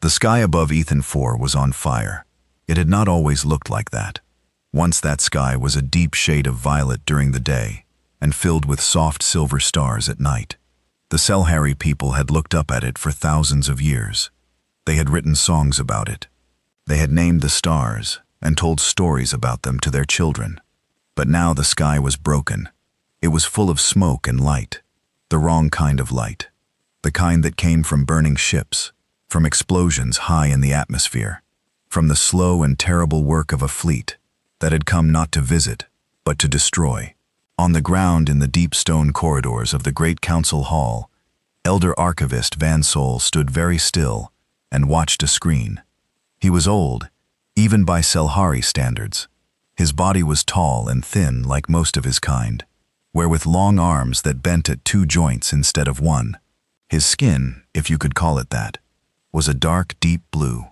The sky above Ethan 4 was on fire. It had not always looked like that. Once that sky was a deep shade of violet during the day and filled with soft silver stars at night. The Selhari people had looked up at it for thousands of years. They had written songs about it. They had named the stars and told stories about them to their children. But now the sky was broken. It was full of smoke and light. The wrong kind of light. The kind that came from burning ships, from explosions high in the atmosphere, from the slow and terrible work of a fleet that had come not to visit, but to destroy. On the ground in the deep stone corridors of the great council hall, Elder Archivist Van Sol stood very still and watched a screen. He was old, even by Selhari standards. His body was tall and thin like most of his kind, with long arms that bent at 2 joints instead of 1. His skin, if you could call it that, was a dark, deep blue,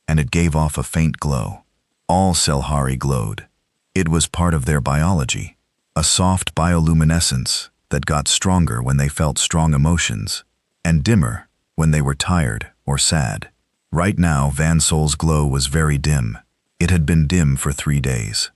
and it gave off a faint glow. All Selhari glowed. It was part of their biology, a soft bioluminescence that got stronger when they felt strong emotions, and dimmer when they were tired or sad. Right now, Van Sol's glow was very dim. It had been dim for 3 days.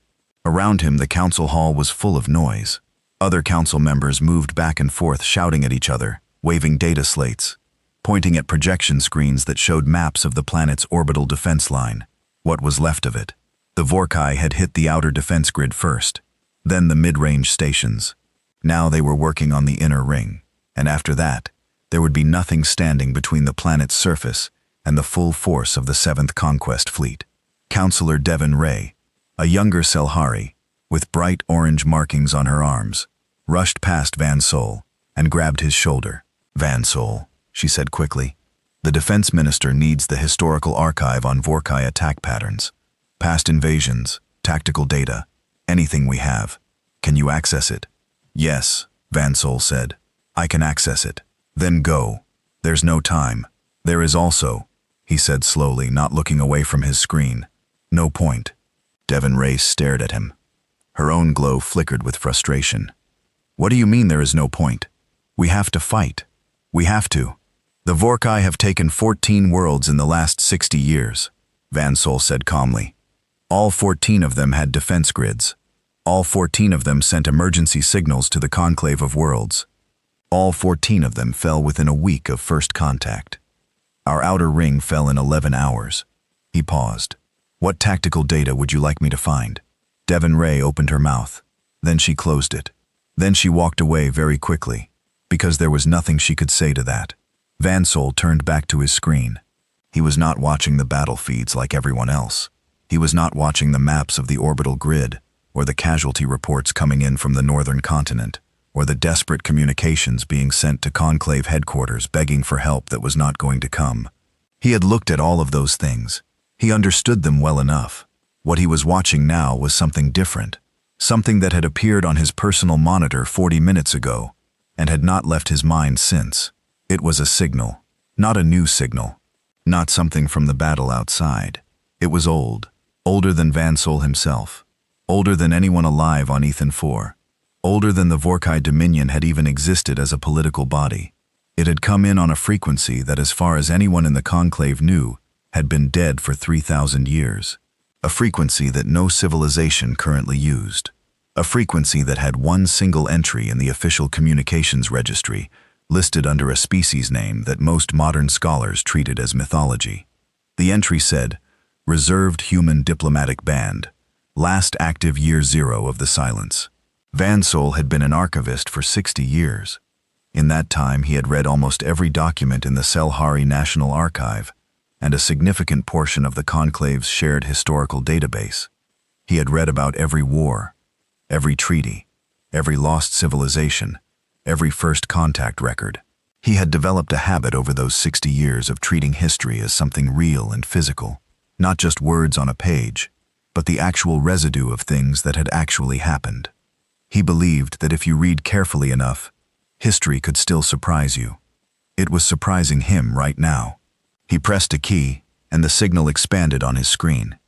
Around him, the council hall was full of noise. Other council members moved back and forth shouting at each other, waving data slates, pointing at projection screens that showed maps of the planet's orbital defense line, what was left of it. The Vorkai had hit the outer defense grid first, then the mid-range stations. Now they were working on the inner ring, and after that, there would be nothing standing between the planet's surface and the full force of the 7th Conquest Fleet. Counselor Devon Ray, a younger Selhari, with bright orange markings on her arms, rushed past Van Sol and grabbed his shoulder. "Van Sol," she said quickly, "the defense minister needs the historical archive on Vorkai attack patterns, past invasions, tactical data, anything we have. Can you access it?" "Yes," Van Sol said. "I can access it." "Then go. There's no time. There is also," he said slowly, not looking away from his screen, "no point." Devon Ray stared at him. Her own glow flickered with frustration. "What do you mean there is no point? We have to fight. We have to. The Vorkai have taken 14 worlds in the last 60 years, Van Sol said calmly. All 14 of them had defense grids. All 14 of them sent emergency signals to the Conclave of Worlds. All 14 of them fell within a week of first contact. Our outer ring fell in 11 hours. He paused. "What tactical data would you like me to find?" Devon Ray opened her mouth. Then she closed it. Then she walked away very quickly, because there was nothing she could say to that. Van Sol turned back to his screen. He was not watching the battle feeds like everyone else. He was not watching the maps of the orbital grid, or the casualty reports coming in from the northern continent, or the desperate communications being sent to Conclave headquarters begging for help that was not going to come. He had looked at all of those things. He understood them well enough. What he was watching now was something different, something that had appeared on his personal monitor 40 minutes ago, and had not left his mind since. It was a signal, not a new signal, not something from the battle outside. It was old, older than Van Sol himself, older than anyone alive on Ethan 4, older than the Vorkai Dominion had even existed as a political body. It had come in on a frequency that, as far as anyone in the Conclave knew, had been dead for 3,000 years. A frequency that no civilization currently used. A frequency that had one single entry in the official communications registry, listed under a species name that most modern scholars treated as mythology. The entry said, "Reserved Human Diplomatic Band, last active year 0 of the Silence." Van Sol had been an archivist for 60 years. In that time, he had read almost every document in the Selhari National Archive, and a significant portion of the Conclave's shared historical database. He had read about every war, every treaty, every lost civilization, every first contact record. He had developed a habit over those 60 years of treating history as something real and physical, not just words on a page, but the actual residue of things that had actually happened. He believed that if you read carefully enough, history could still surprise you. It was surprising him right now. He pressed a key, and the signal expanded on his screen.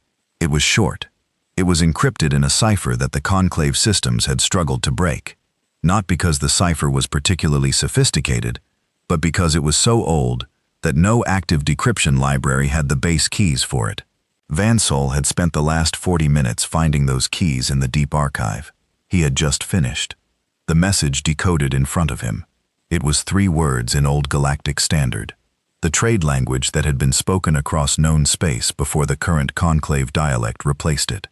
It was short. It was encrypted in a cipher that the Conclave systems had struggled to break, not because the cipher was particularly sophisticated, but because it was so old that no active decryption library had the base keys for it. Van Sol had spent the last 40 minutes finding those keys in the deep archive. He had just finished. The message decoded in front of him. It was 3 words in Old Galactic Standard, the trade language that had been spoken across known space before the current conclave dialect replaced it.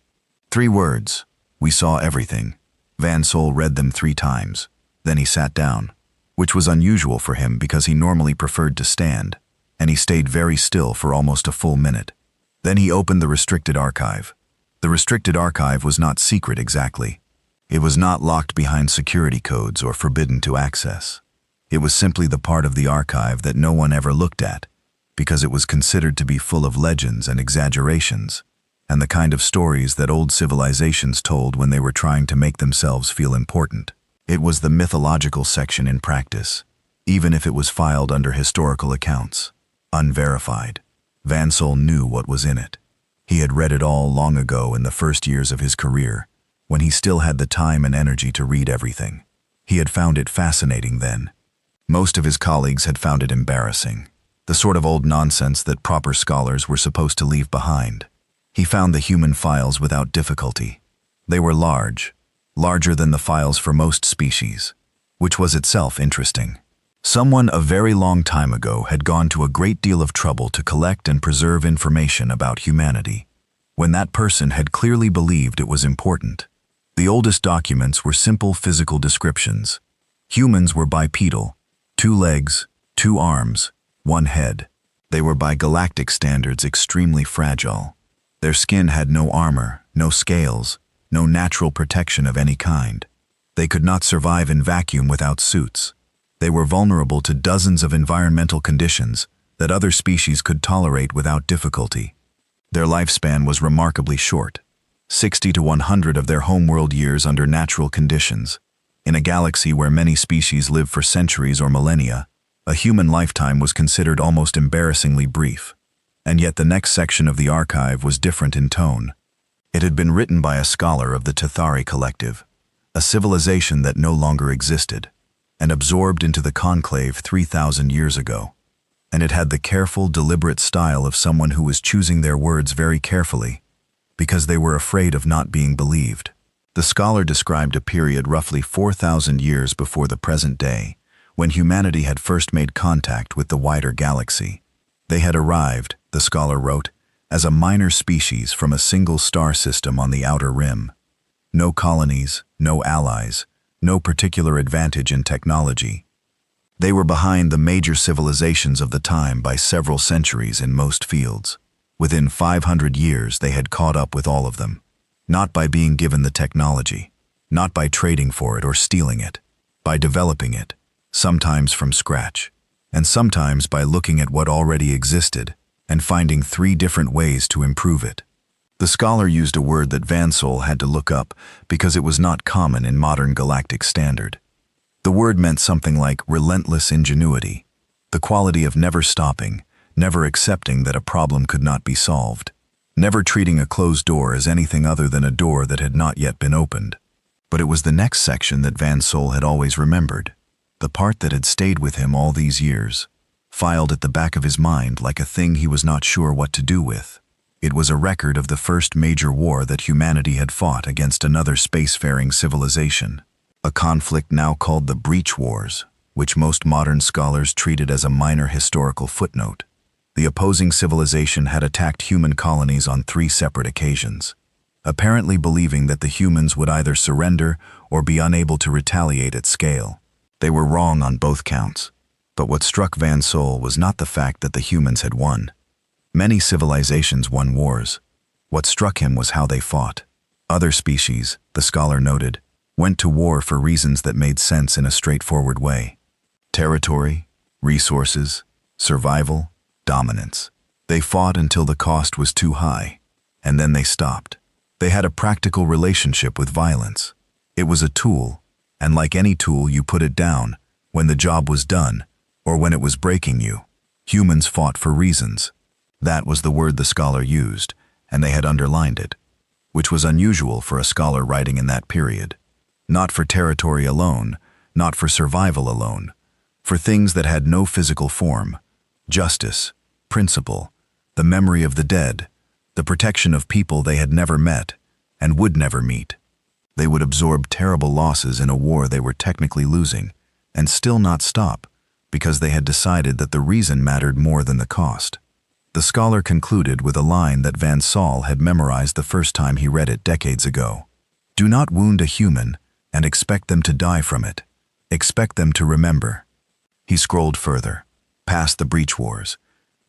3 words. We saw everything. Van Sol read them 3 times. Then he sat down, which was unusual for him because he normally preferred to stand, and he stayed very still for almost a full minute. Then he opened the restricted archive. The restricted archive was not secret exactly. It was not locked behind security codes or forbidden to access. It was simply the part of the archive that no one ever looked at, because it was considered to be full of legends and exaggerations, and the kind of stories that old civilizations told when they were trying to make themselves feel important. It was the mythological section in practice, even if it was filed under historical accounts, unverified. Van Sol knew what was in it. He had read it all long ago in the first years of his career, when he still had the time and energy to read everything. He had found it fascinating then. Most of his colleagues had found it embarrassing, the sort of old nonsense that proper scholars were supposed to leave behind. He found the human files without difficulty. They were larger than the files for most species, which was itself interesting. Someone a very long time ago had gone to a great deal of trouble to collect and preserve information about humanity, when that person had clearly believed it was important. The oldest documents were simple physical descriptions. Humans were bipedal, 2 legs, 2 arms, 1 head. They were by galactic standards extremely fragile. Their skin had no armor, no scales, no natural protection of any kind. They could not survive in vacuum without suits. They were vulnerable to dozens of environmental conditions that other species could tolerate without difficulty. Their lifespan was remarkably short, 60 to 100 of their homeworld years under natural conditions. In a galaxy where many species live for centuries or millennia, a human lifetime was considered almost embarrassingly brief. And yet the next section of the archive was different in tone. It had been written by a scholar of the Tethari Collective, a civilization that no longer existed, and absorbed into the conclave 3,000 years ago. And it had the careful, deliberate style of someone who was choosing their words very carefully, because they were afraid of not being believed. The scholar described a period roughly 4,000 years before the present day, when humanity had first made contact with the wider galaxy. They had arrived, the scholar wrote, as a minor species from a single star system on the outer rim. No colonies, no allies, no particular advantage in technology. They were behind the major civilizations of the time by several centuries in most fields. Within 500 years they had caught up with all of them. Not by being given the technology, not by trading for it or stealing it, by developing it, sometimes from scratch, and sometimes by looking at what already existed and finding 3 different ways to improve it. The scholar used a word that Van Sol had to look up because it was not common in modern galactic standard. The word meant something like relentless ingenuity, the quality of never stopping, never accepting that a problem could not be solved, never treating a closed door as anything other than a door that had not yet been opened. But it was the next section that Van Sol had always remembered, the part that had stayed with him all these years, filed at the back of his mind like a thing he was not sure what to do with. It was a record of the first major war that humanity had fought against another spacefaring civilization, a conflict now called the Breach Wars, which most modern scholars treated as a minor historical footnote. The opposing civilization had attacked human colonies on 3 separate occasions, apparently believing that the humans would either surrender or be unable to retaliate at scale. They were wrong on both counts. But what struck Van Sol was not the fact that the humans had won. Many civilizations won wars. What struck him was how they fought. Other species, the scholar noted, went to war for reasons that made sense in a straightforward way. Territory, resources, survival, dominance. They fought until the cost was too high, and then they stopped. They had a practical relationship with violence. It was a tool, and like any tool you put it down when the job was done or when it was breaking you. Humans fought for reasons. That was the word the scholar used, and they had underlined it, which was unusual for a scholar writing in that period. Not for territory alone, not for survival alone, for things that had no physical form, Justice, principle, the memory of the dead, the protection of people they had never met and would never meet. They would absorb terrible losses in a war they were technically losing and still not stop because they had decided that the reason mattered more than the cost. The scholar concluded with a line that Van Saul had memorized the first time he read it decades ago. Do not wound a human and expect them to die from it. Expect them to remember. He scrolled further, past the breach wars,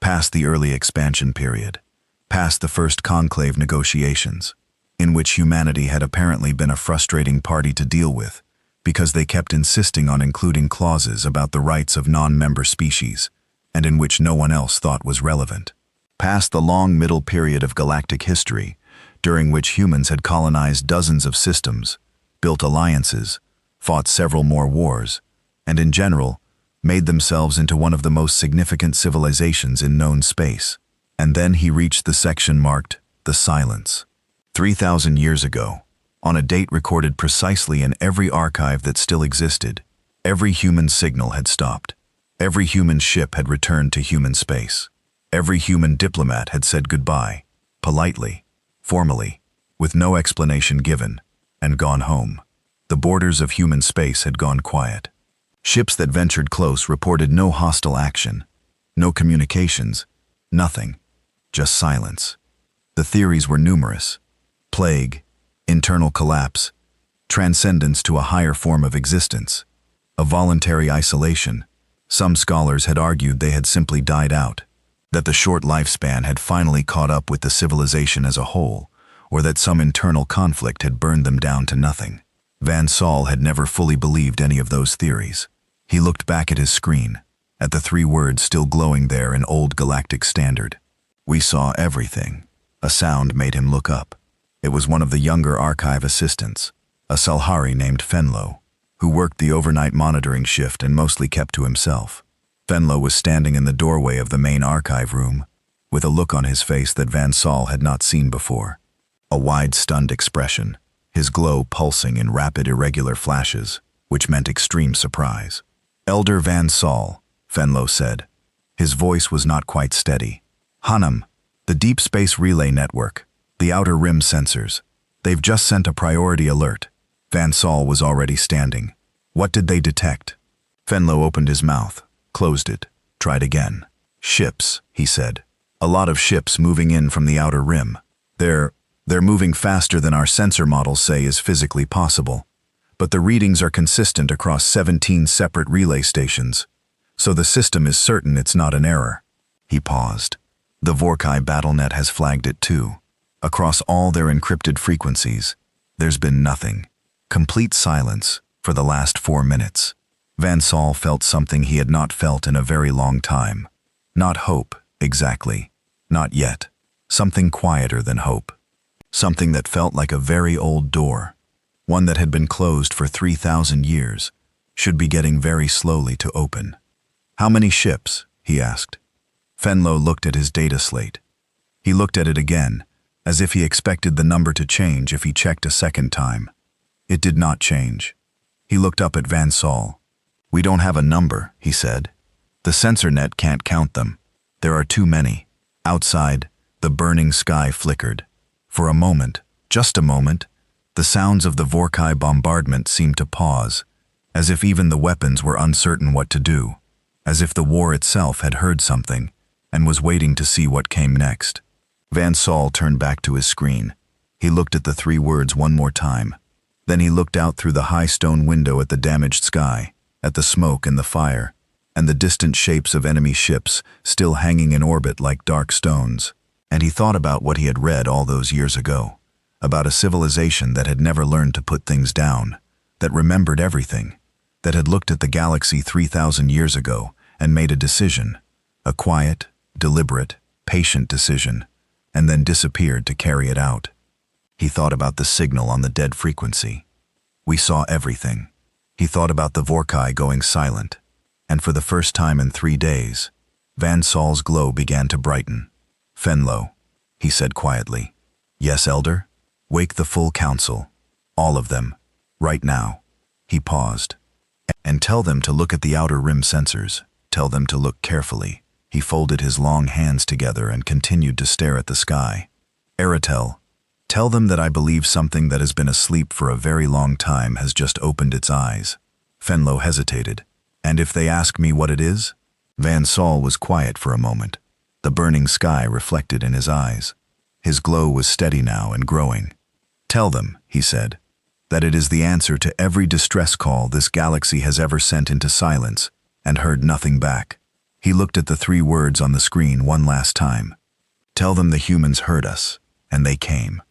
past the early expansion period, past the first conclave negotiations, in which humanity had apparently been a frustrating party to deal with because they kept insisting on including clauses about the rights of non-member species, and in which no one else thought was relevant. Past the long middle period of galactic history, during which humans had colonized dozens of systems, built alliances, fought several more wars, and in general, made themselves into one of the most significant civilizations in known space. And then he reached the section marked The Silence. 3,000 years ago, on a date recorded precisely in every archive that still existed, every human signal had stopped. Every human ship had returned to human space. Every human diplomat had said goodbye, politely, formally, with no explanation given, and gone home. The borders of human space had gone quiet. Ships that ventured close reported no hostile action, no communications, nothing, just silence. The theories were numerous. Plague, internal collapse, transcendence to a higher form of existence, a voluntary isolation. Some scholars had argued they had simply died out, that the short lifespan had finally caught up with the civilization as a whole, or that some internal conflict had burned them down to nothing. Van Saul had never fully believed any of those theories. He looked back at his screen, at the three words still glowing there in old galactic standard. We saw everything. A sound made him look up. It was one of the younger archive assistants, a Salhari named Fenlo, who worked the overnight monitoring shift and mostly kept to himself. Fenlo was standing in the doorway of the main archive room, with a look on his face that Van Saul had not seen before. A wide, stunned expression, his glow pulsing in rapid, irregular flashes, which meant extreme surprise. Elder Van Saul, Fenlo said. His voice was not quite steady. Hanum, the Deep Space Relay Network, the Outer Rim sensors. They've just sent a priority alert. Van Saul was already standing. What did they detect? Fenlo opened his mouth, closed it, tried again. Ships, he said. A lot of ships moving in from the Outer Rim. They're moving faster than our sensor models say is physically possible. But the readings are consistent across 17 separate relay stations, so the system is certain it's not an error. He paused. The Vorkai BattleNet has flagged it too. Across all their encrypted frequencies, there's been nothing. Complete silence for the last 4 minutes. Van Saul felt something he had not felt in a very long time. Not hope, exactly. Not yet. Something quieter than hope. Something that felt like a very old door. One that had been closed for 3,000 years, should be getting very slowly to open. How many ships? He asked. Fenlo looked at his data slate. He looked at it again, as if he expected the number to change if he checked a second time. It did not change. He looked up at Van Saul. We don't have a number, he said. The sensor net can't count them. There are too many. Outside, the burning sky flickered. For a moment, just a moment, the sounds of the Vorkai bombardment seemed to pause, as if even the weapons were uncertain what to do, as if the war itself had heard something and was waiting to see what came next. Van Saul turned back to his screen. He looked at the three words one more time. Then he looked out through the high stone window at the damaged sky, at the smoke and the fire, and the distant shapes of enemy ships still hanging in orbit like dark stones. And he thought about what he had read all those years ago, about a civilization that had never learned to put things down, that remembered everything, that had looked at the galaxy 3,000 years ago and made a decision, a quiet, deliberate, patient decision, and then disappeared to carry it out. He thought about the signal on the dead frequency. We saw everything. He thought about the Vorkai going silent, and for the first time in 3 days, Van Saul's glow began to brighten. Fenlo, he said quietly. Yes, Elder? Wake the full council. All of them. Right now. He paused. And tell them to look at the Outer Rim sensors. Tell them to look carefully. He folded his long hands together and continued to stare at the sky. Aratel, tell them that I believe something that has been asleep for a very long time has just opened its eyes. Fenlo hesitated. And if they ask me what it is? Van Saul was quiet for a moment. The burning sky reflected in his eyes. His glow was steady now and growing. Tell them, he said, that it is the answer to every distress call this galaxy has ever sent into silence and heard nothing back. He looked at the 3 words on the screen one last time. Tell them the humans heard us, and they came.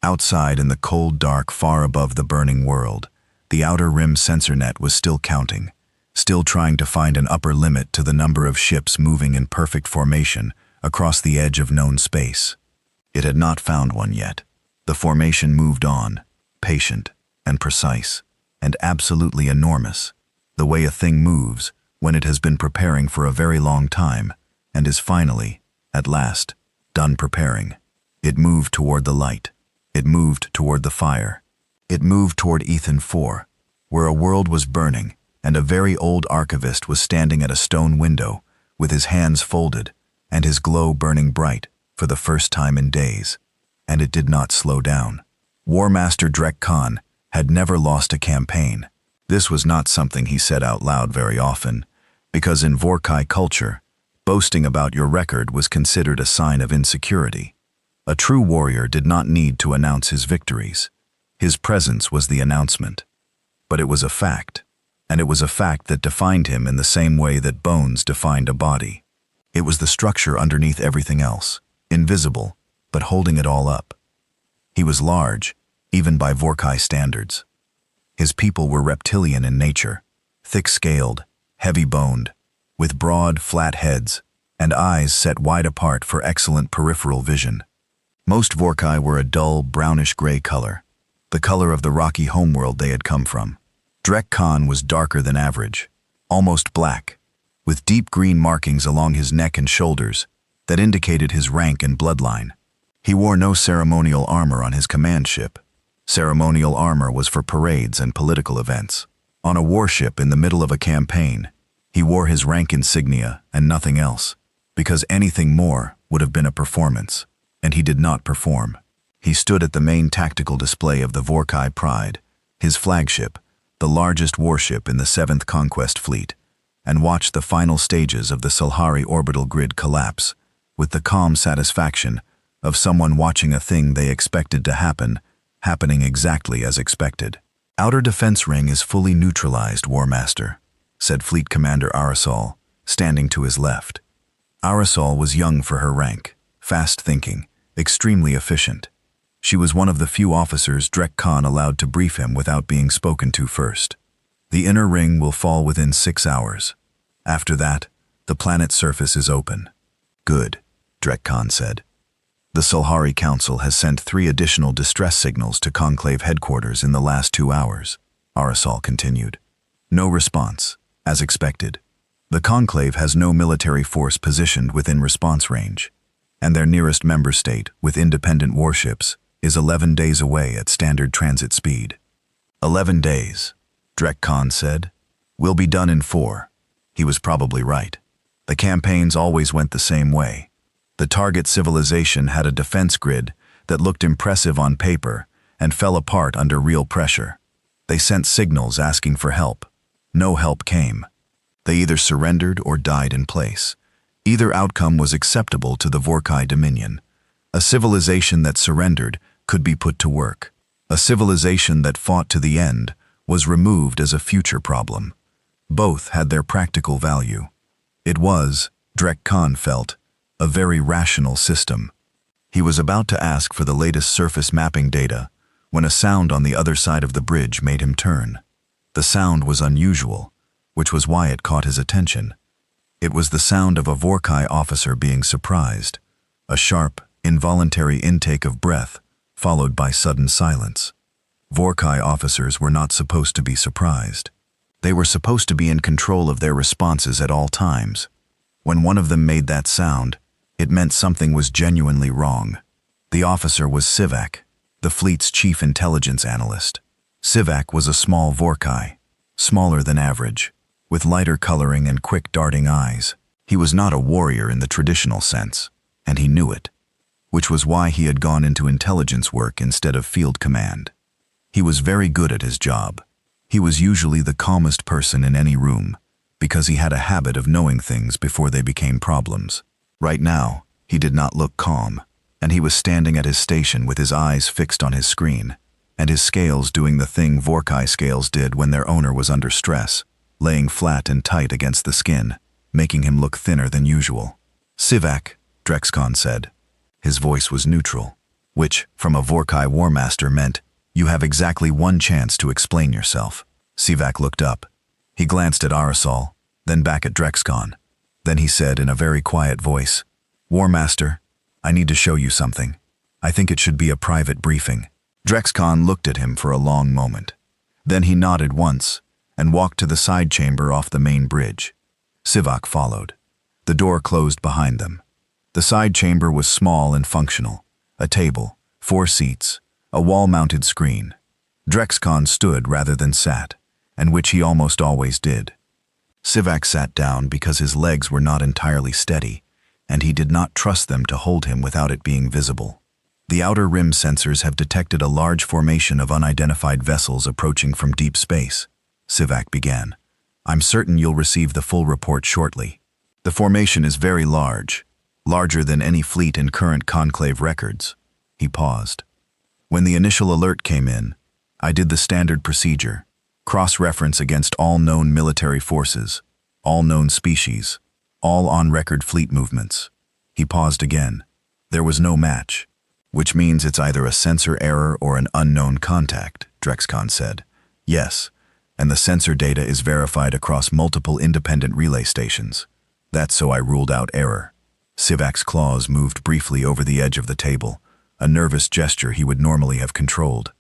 Outside in the cold dark far above the burning world, the outer rim sensor net was still counting, still trying to find an upper limit to the number of ships moving in perfect formation across the edge of known space. It had not found one yet. The formation moved on, patient and precise, and absolutely enormous, the way a thing moves when it has been preparing for a very long time and is finally, at last, done preparing. It moved toward the light. It moved toward the fire. It moved toward Ethan 4, where a world was burning, and a very old archivist was standing at a stone window with his hands folded and his glow burning bright for the first time in days. And it did not slow down. War Master Drek Khan had never lost a campaign. This was not something he said out loud very often, because in Vorkai culture, boasting about your record was considered a sign of insecurity. A true warrior did not need to announce his victories. His presence was the announcement. But it was a fact. And it was a fact that defined him in the same way that bones defined a body. It was the structure underneath everything else, invisible, but holding it all up. He was large, even by Vorkai standards. His people were reptilian in nature, thick-scaled, heavy-boned, with broad, flat heads and eyes set wide apart for excellent peripheral vision. Most Vorkai were a dull, brownish-gray color, the color of the rocky homeworld they had come from. Drek Khan was darker than average, almost black, with deep green markings along his neck and shoulders that indicated his rank and bloodline. He wore no ceremonial armor on his command ship. Ceremonial armor was for parades and political events. On a warship in the middle of a campaign, he wore his rank insignia and nothing else, because anything more would have been a performance, and he did not perform. He stood at the main tactical display of the Vorkai Pride, his flagship, the largest warship in the 7th Conquest Fleet, and watched the final stages of the Silhari orbital grid collapse with the calm satisfaction of someone watching a thing they expected to happen, happening exactly as expected. Outer defense ring is fully neutralized, War Master, said Fleet Commander Arasol, standing to his left. Arasol was young for her rank, fast-thinking, extremely efficient. She was one of the few officers Drek Khan allowed to brief him without being spoken to first. The inner ring will fall within 6 hours. After that, the planet's surface is open. Good, Drek Khan said. The Silhari Council has sent 3 additional distress signals to Conclave headquarters in the last 2 hours, Arasol continued. No response, as expected. The Conclave has no military force positioned within response range, and their nearest member state, with independent warships, is 11 days away at standard transit speed. 11 days, Drek Khan said. We'll be done in 4. He was probably right. The campaigns always went the same way. The target civilization had a defense grid that looked impressive on paper and fell apart under real pressure. They sent signals asking for help. No help came. They either surrendered or died in place. Either outcome was acceptable to the Vorkai Dominion. A civilization that surrendered could be put to work. A civilization that fought to the end was removed as a future problem. Both had their practical value. It was, Drek Khan felt, a very rational system. He was about to ask for the latest surface mapping data when a sound on the other side of the bridge made him turn. The sound was unusual, which was why it caught his attention. It was the sound of a Vorkai officer being surprised, a sharp, involuntary intake of breath, followed by sudden silence. Vorkai officers were not supposed to be surprised. They were supposed to be in control of their responses at all times. When one of them made that sound, it meant something was genuinely wrong. The officer was Sivak, the fleet's chief intelligence analyst. Sivak was a small Vorkai, smaller than average, with lighter coloring and quick darting eyes. He was not a warrior in the traditional sense, and he knew it, which was why he had gone into intelligence work instead of field command. He was very good at his job. He was usually the calmest person in any room, because he had a habit of knowing things before they became problems. Right now, he did not look calm, and he was standing at his station with his eyes fixed on his screen, and his scales doing the thing Vorkai scales did when their owner was under stress, laying flat and tight against the skin, making him look thinner than usual. "Sivak," Drexcon said. His voice was neutral, which, from a Vorkai War Master, meant, "You have exactly one chance to explain yourself." Sivak looked up. He glanced at Aerosol, then back at Drexcon. Then he said in a very quiet voice, "War Master, I need to show you something. I think it should be a private briefing." Drexcon looked at him for a long moment. Then he nodded once and walked to the side chamber off the main bridge. Sivak followed. The door closed behind them. The side chamber was small and functional. A table, 4 seats, a wall-mounted screen. Drexcon stood rather than sat, and which he almost always did. Sivak sat down because his legs were not entirely steady, and he did not trust them to hold him without it being visible. The outer rim sensors have detected a large formation of unidentified vessels approaching from deep space, Sivak began. "I'm certain you'll receive the full report shortly. The formation is very large, larger than any fleet in current Conclave records." He paused. "When the initial alert came in, I did the standard procedure, cross-reference against all known military forces, all known species, all on-record fleet movements." He paused again. "There was no match, which means it's either a sensor error or an unknown contact," Drexcon said. "Yes, and the sensor data is verified across multiple independent relay stations. That's so I ruled out error." Sivak's claws moved briefly over the edge of the table, a nervous gesture he would normally have controlled.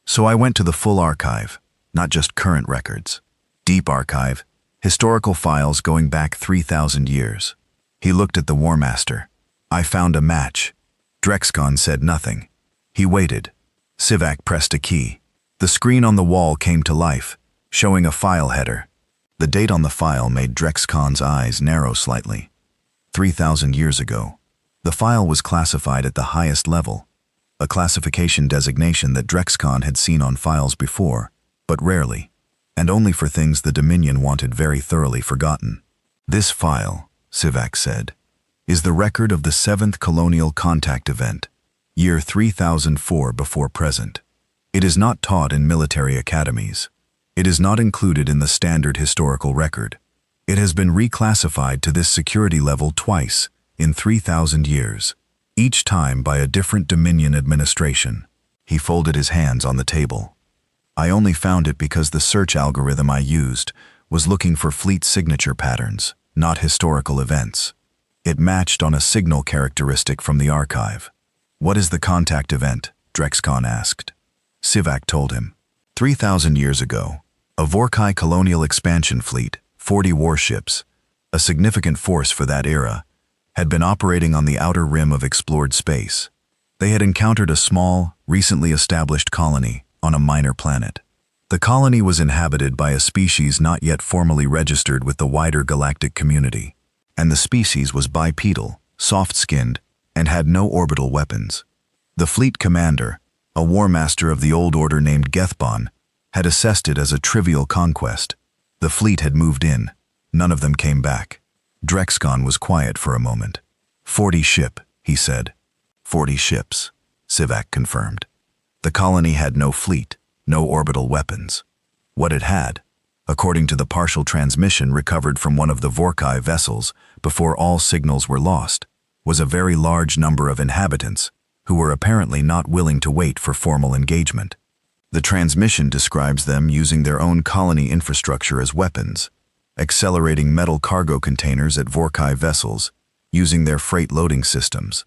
"So I went to the full archive, not just current records. Deep archive, historical files going back 3,000 years. He looked at the War Master. "I found a match." Drexcon said nothing. He waited. Sivak pressed a key. The screen on the wall came to life, showing a file header. The date on the file made Drexcon's eyes narrow slightly. 3,000 years ago. The file was classified at the highest level, a classification designation that Drexcon had seen on files before, but rarely, and only for things the Dominion wanted very thoroughly forgotten. "This file," Sivak said, "is the record of the 7th colonial contact event, year 3004 before present. It is not taught in military academies. It is not included in the standard historical record. It has been reclassified to this security level twice in 3,000 years, each time by a different Dominion administration." He folded his hands on the table. "I only found it because the search algorithm I used was looking for fleet signature patterns, not historical events. It matched on a signal characteristic from the archive." "What is the contact event?" Drexcon asked. Sivak told him. 3,000 years ago, a Vorkai colonial expansion fleet, 40 warships, a significant force for that era, had been operating on the outer rim of explored space. They had encountered a small, recently established colony on a minor planet. The colony was inhabited by a species not yet formally registered with the wider galactic community, and the species was bipedal, soft-skinned, and had no orbital weapons. The fleet commander, a war master of the old order named Gethbon, had assessed it as a trivial conquest. The fleet had moved in. None of them came back. Drexcon was quiet for a moment. 40 ship, he said. 40 ships, Sivak confirmed. The colony had no fleet, no orbital weapons. What it had, according to the partial transmission recovered from one of the Vorkai vessels before all signals were lost, was a very large number of inhabitants who were apparently not willing to wait for formal engagement. The transmission describes them using their own colony infrastructure as weapons, accelerating metal cargo containers at Vorkai vessels, using their freight loading systems,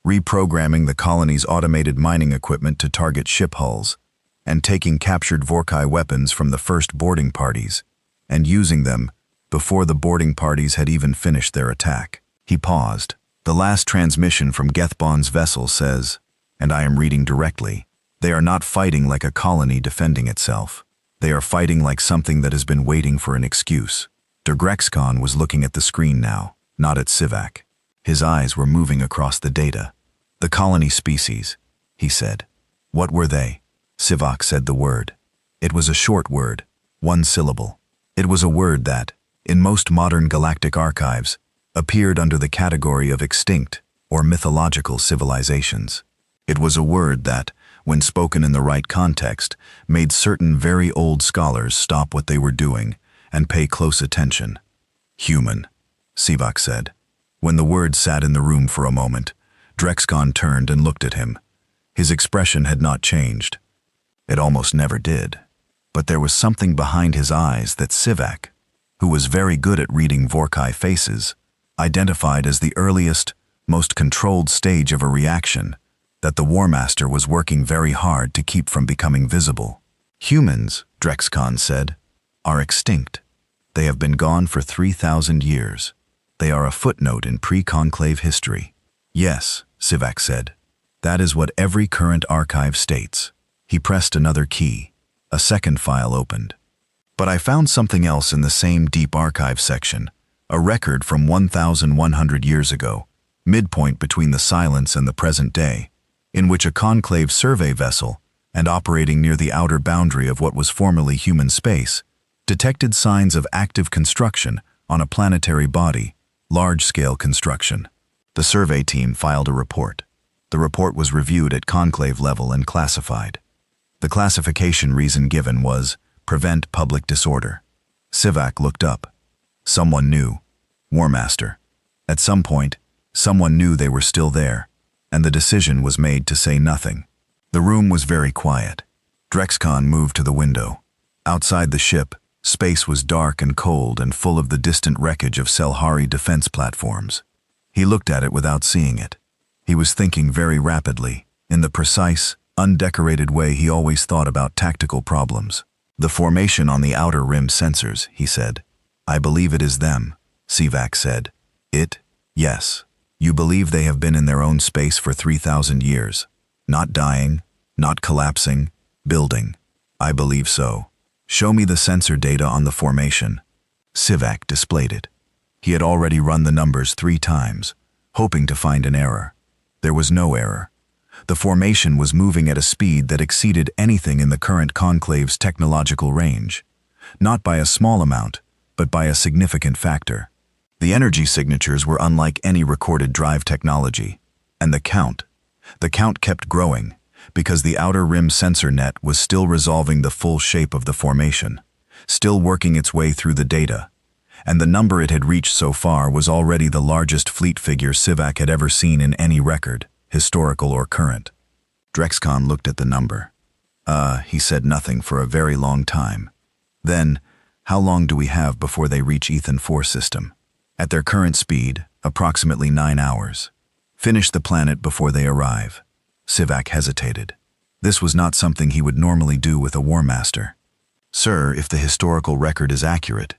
reprogramming the colony's automated mining equipment to target ship hulls, and taking captured Vorkai weapons from the first boarding parties, and using them before the boarding parties had even finished their attack. He paused. The last transmission from Gethbon's vessel says, and I am reading directly, "They are not fighting like a colony defending itself. They are fighting like something that has been waiting for an excuse." Drexcon was looking at the screen now, not at Sivak. His eyes were moving across the data. The colony species, he said. What were they? Sivak said the word. It was a short word, one syllable. It was a word that, in most modern galactic archives, appeared under the category of extinct or mythological civilizations. It was a word that, when spoken in the right context, made certain very old scholars stop what they were doing and pay close attention. Human, Sivak said. When the word sat in the room for a moment, Drexcon turned and looked at him. His expression had not changed. It almost never did. But there was something behind his eyes that Sivak, who was very good at reading Vorkai faces, identified as the earliest, most controlled stage of a reaction that the War Master was working very hard to keep from becoming visible. Humans, Drexcon said, are extinct. They have been gone for 3,000 years. They are a footnote in pre-conclave history. Yes, Sivak said. That is what every current archive states. He pressed another key. A second file opened. But I found something else in the same deep archive section, a record from 1,100 years ago, midpoint between the silence and the present day, in which a conclave survey vessel, and operating near the outer boundary of what was formerly human space, detected signs of active construction on a planetary body, large-scale construction. The survey team filed a report. The report was reviewed at conclave level and classified. The classification reason given was prevent public disorder. Sivak looked up. Someone knew. War Master. At some point, someone knew they were still there, and the decision was made to say nothing. The room was very quiet. Drexcon moved to the window. Outside the ship, space was dark and cold and full of the distant wreckage of Selhari defense platforms. He looked at it without seeing it. He was thinking very rapidly, in the precise, undecorated way he always thought about tactical problems. The formation on the outer rim sensors, he said. I believe it is them, Sivak said. It? Yes. You believe they have been in their own space for 3,000 years. Not dying, not collapsing, building. I believe so. Show me the sensor data on the formation. Sivak displayed it. He had already run the numbers 3 times, hoping to find an error. There was no error. The formation was moving at a speed that exceeded anything in the current conclave's technological range. Not by a small amount, but by a significant factor. The energy signatures were unlike any recorded drive technology. And the count kept growing, because the outer rim sensor net was still resolving the full shape of the formation, still working its way through the data, and the number it had reached so far was already the largest fleet figure Sivak had ever seen in any record, historical or current. Drexcon looked at the number. He said nothing for a very long time. Then, how long do we have before they reach Ethan 4 system? At their current speed, approximately 9 hours. Finish the planet before they arrive. Sivak hesitated. This was not something he would normally do with a War Master. Sir, if the historical record is accurate,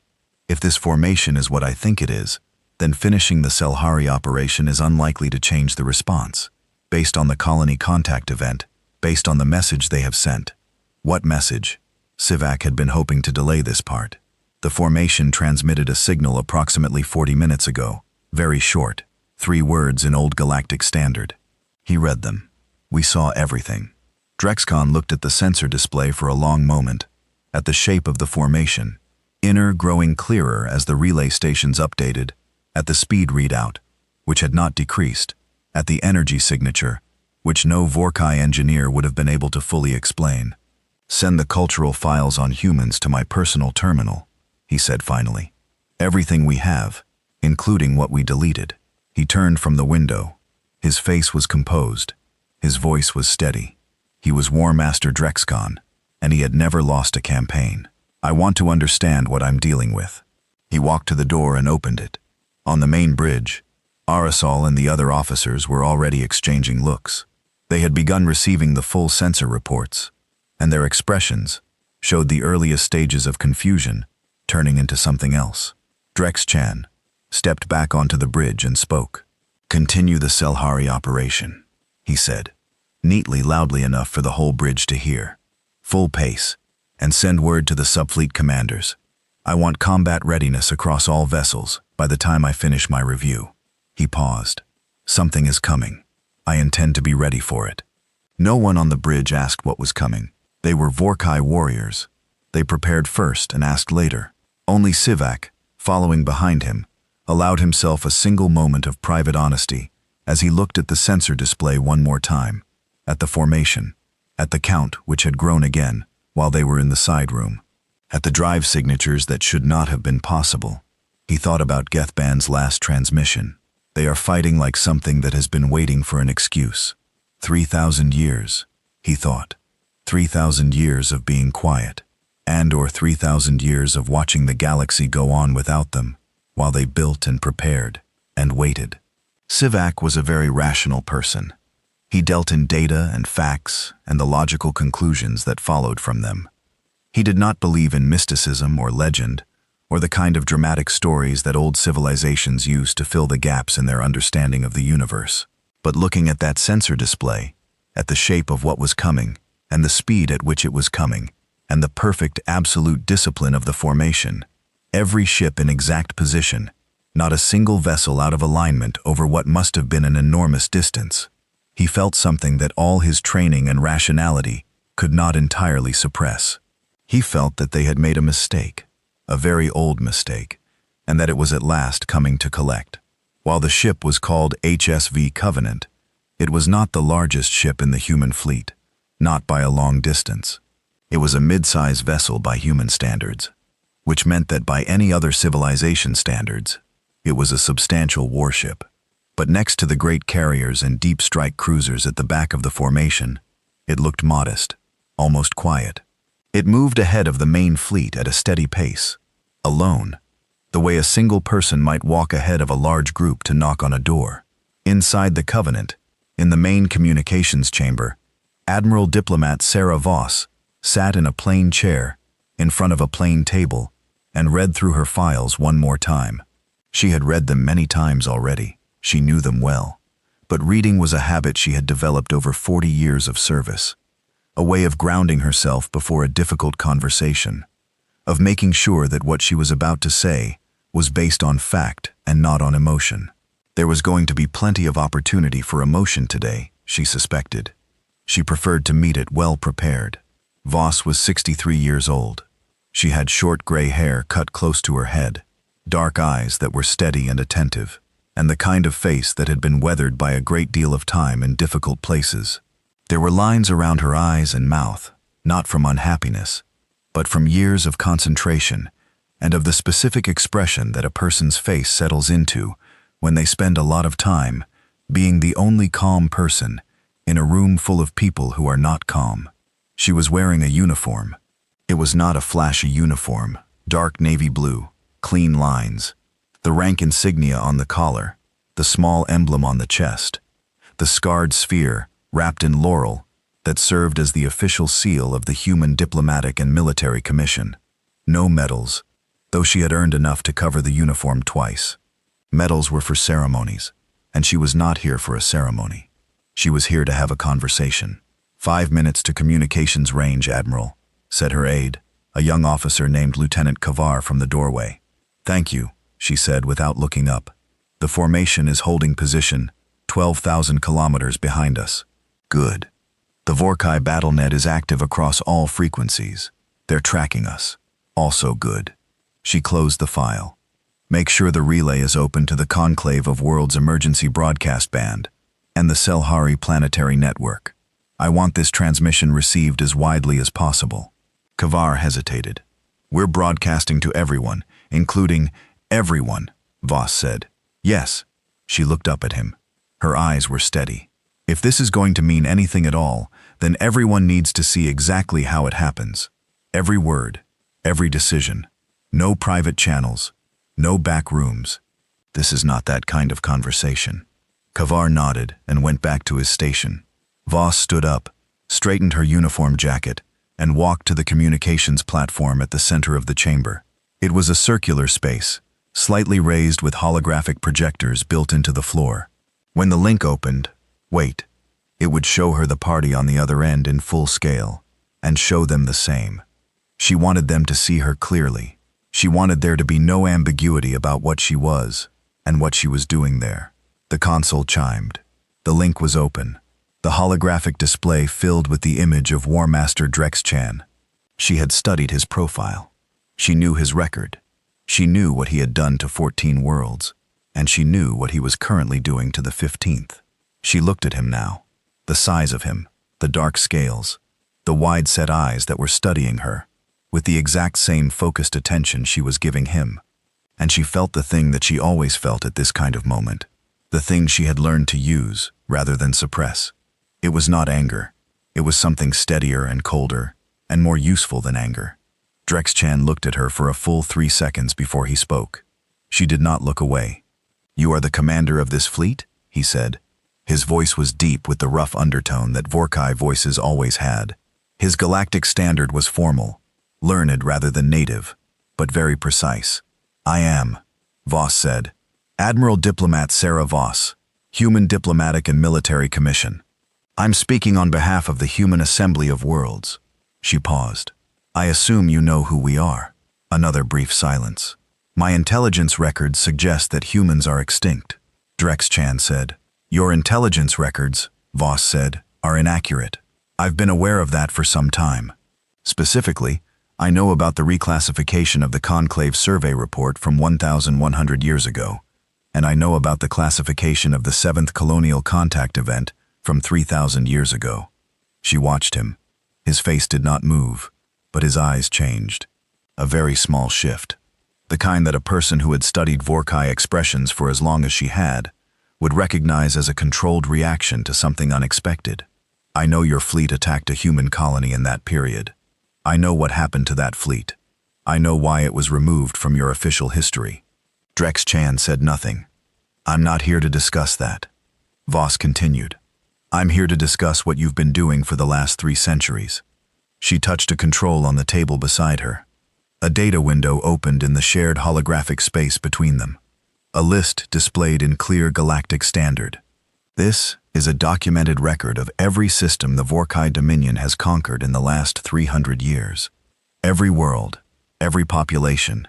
if this formation is what I think it is, then finishing the Selhari operation is unlikely to change the response. Based on the colony contact event, based on the message they have sent. What message? Sivak had been hoping to delay this part. The formation transmitted a signal approximately 40 minutes ago, very short, 3 words in Old Galactic Standard. He read them. We saw everything. Drexcon looked at the sensor display for a long moment, at the shape of the formation, inner growing clearer as the relay stations updated, at the speed readout, which had not decreased, at the energy signature, which no Vorkai engineer would have been able to fully explain. Send the cultural files on humans to my personal terminal, he said finally. Everything we have, including what we deleted. He turned from the window. His face was composed. His voice was steady. He was War Master Drexcon, and he had never lost a campaign. I want to understand what I'm dealing with. He walked to the door and opened it. On the main bridge, Arisol and the other officers were already exchanging looks. They had begun receiving the full sensor reports, and their expressions showed the earliest stages of confusion, turning into something else. Drex-chan stepped back onto the bridge and spoke. Continue the Selhari operation, he said, neatly, loudly enough for the whole bridge to hear. Full pace, and send word to the subfleet commanders. I want combat readiness across all vessels by by the time I finish my review. He paused. Something is coming. I intend to be ready for it. No one on the bridge asked what was coming. They were Vorkai warriors. They prepared first and asked later. Only Sivak, following behind him, allowed himself a single moment of private honesty as he looked at the sensor display one more time, at the formation, at the count which had grown again while they were in the side room, at the drive signatures that should not have been possible. He thought about Gethban's last transmission. They are fighting like something that has been waiting for an excuse. 3,000 years, he thought. 3,000 years of being quiet, or 3,000 years of watching the galaxy go on without them, while they built and prepared and waited. Sivak was a very rational person. He dealt in data and facts and the logical conclusions that followed from them. He did not believe in mysticism or legend, or the kind of dramatic stories that old civilizations used to fill the gaps in their understanding of the universe. But looking at that sensor display, at the shape of what was coming, and the speed at which it was coming, and the perfect absolute discipline of the formation, every ship in exact position, not a single vessel out of alignment over what must have been an enormous distance, he felt something that all his training and rationality could not entirely suppress. He felt that they had made a mistake, a very old mistake, and that it was at last coming to collect. While the ship was called HSV Covenant, it was not the largest ship in the human fleet, not by a long distance. It was a mid-size vessel by human standards, which meant that by any other civilization standards, it was a substantial warship. But next to the great carriers and deep strike cruisers at the back of the formation, it looked modest, almost quiet. It moved ahead of the main fleet at a steady pace, alone, the way a single person might walk ahead of a large group to knock on a door. Inside the Covenant, in the main communications chamber, Admiral Diplomat Sarah Voss sat in a plain chair, in front of a plain table, and read through her files one more time. She had read them many times already. She knew them well. But reading was a habit she had developed over 40 years of service, a way of grounding herself before a difficult conversation, of making sure that what she was about to say was based on fact and not on emotion. There was going to be plenty of opportunity for emotion today, she suspected. She preferred to meet it well prepared. Voss was 63 years old. She had short gray hair cut close to her head, dark eyes that were steady and attentive, and the kind of face that had been weathered by a great deal of time in difficult places. There were lines around her eyes and mouth, not from unhappiness, but from years of concentration and of the specific expression that a person's face settles into when they spend a lot of time being the only calm person in a room full of people who are not calm. She was wearing a uniform. It was not a flashy uniform, dark navy blue, clean lines, the rank insignia on the collar, the small emblem on the chest, the scarred sphere wrapped in laurel that served as the official seal of the Human Diplomatic and Military Commission. No medals, though she had earned enough to cover the uniform twice. Medals were for ceremonies, and she was not here for a ceremony. She was here to have a conversation. 5 minutes to communications range, Admiral, said her aide, a young officer named Lieutenant Kavar from the doorway. Thank you, she said without looking up. The formation is holding position, 12,000 kilometers behind us. Good. The Vorkai BattleNet is active across all frequencies. They're tracking us. Also good. She closed the file. Make sure the relay is open to the Conclave of Worlds Emergency Broadcast Band and the Selhari Planetary Network. I want this transmission received as widely as possible. Kavar hesitated. We're broadcasting to everyone, including everyone, Voss said. Yes. She looked up at him. Her eyes were steady. If this is going to mean anything at all, then everyone needs to see exactly how it happens. Every word, every decision. No private channels, no back rooms. This is not that kind of conversation. Kavar nodded and went back to his station. Voss stood up, straightened her uniform jacket, and walked to the communications platform at the center of the chamber. It was a circular space, slightly raised with holographic projectors built into the floor. When the link opened, it would show her the party on the other end in full scale, and show them the same. She wanted them to see her clearly, She wanted there to be no ambiguity about what she was and what she was doing there. The console chimed. The link was open. The holographic display filled with the image of War Master Drex-Chan. She had studied his profile. She knew his record. She knew what he had done to 14 worlds, and she knew what he was currently doing to the 15th. She looked at him now. The size of him, the dark scales, the wide-set eyes that were studying her, with the exact same focused attention she was giving him. And she felt the thing that she always felt at this kind of moment, the thing she had learned to use rather than suppress. It was not anger. It was something steadier and colder and more useful than anger. Drex-Chan looked at her for a full 3 seconds before he spoke. She did not look away. "You are the commander of this fleet?" he said. His voice was deep with the rough undertone that Vorkai voices always had. His galactic standard was formal, learned rather than native, but very precise. "I am," Voss said. "Admiral Diplomat Sarah Voss, Human Diplomatic and Military Commission. I'm speaking on behalf of the Human Assembly of Worlds." She paused. "I assume you know who we are." Another brief silence. "My intelligence records suggest that humans are extinct," Drex-Chan said. "Your intelligence records," Voss said, "are inaccurate. I've been aware of that for some time. Specifically, I know about the reclassification of the Conclave survey report from 1,100 years ago, and I know about the classification of the 7th colonial contact event from 3,000 years ago." She watched him. His face did not move, but his eyes changed. A very small shift. The kind that a person who had studied Vorkai expressions for as long as she had would recognize as a controlled reaction to something unexpected. "I know your fleet attacked a human colony in that period. I know what happened to that fleet. I know why it was removed from your official history." Drex-Chan said nothing. "I'm not here to discuss that," Voss continued. "I'm here to discuss what you've been doing for the last 3 centuries. She touched a control on the table beside her. A data window opened in the shared holographic space between them. A list displayed in clear galactic standard. "This is a documented record of every system the Vorkai Dominion has conquered in the last 300 years. Every world, every population,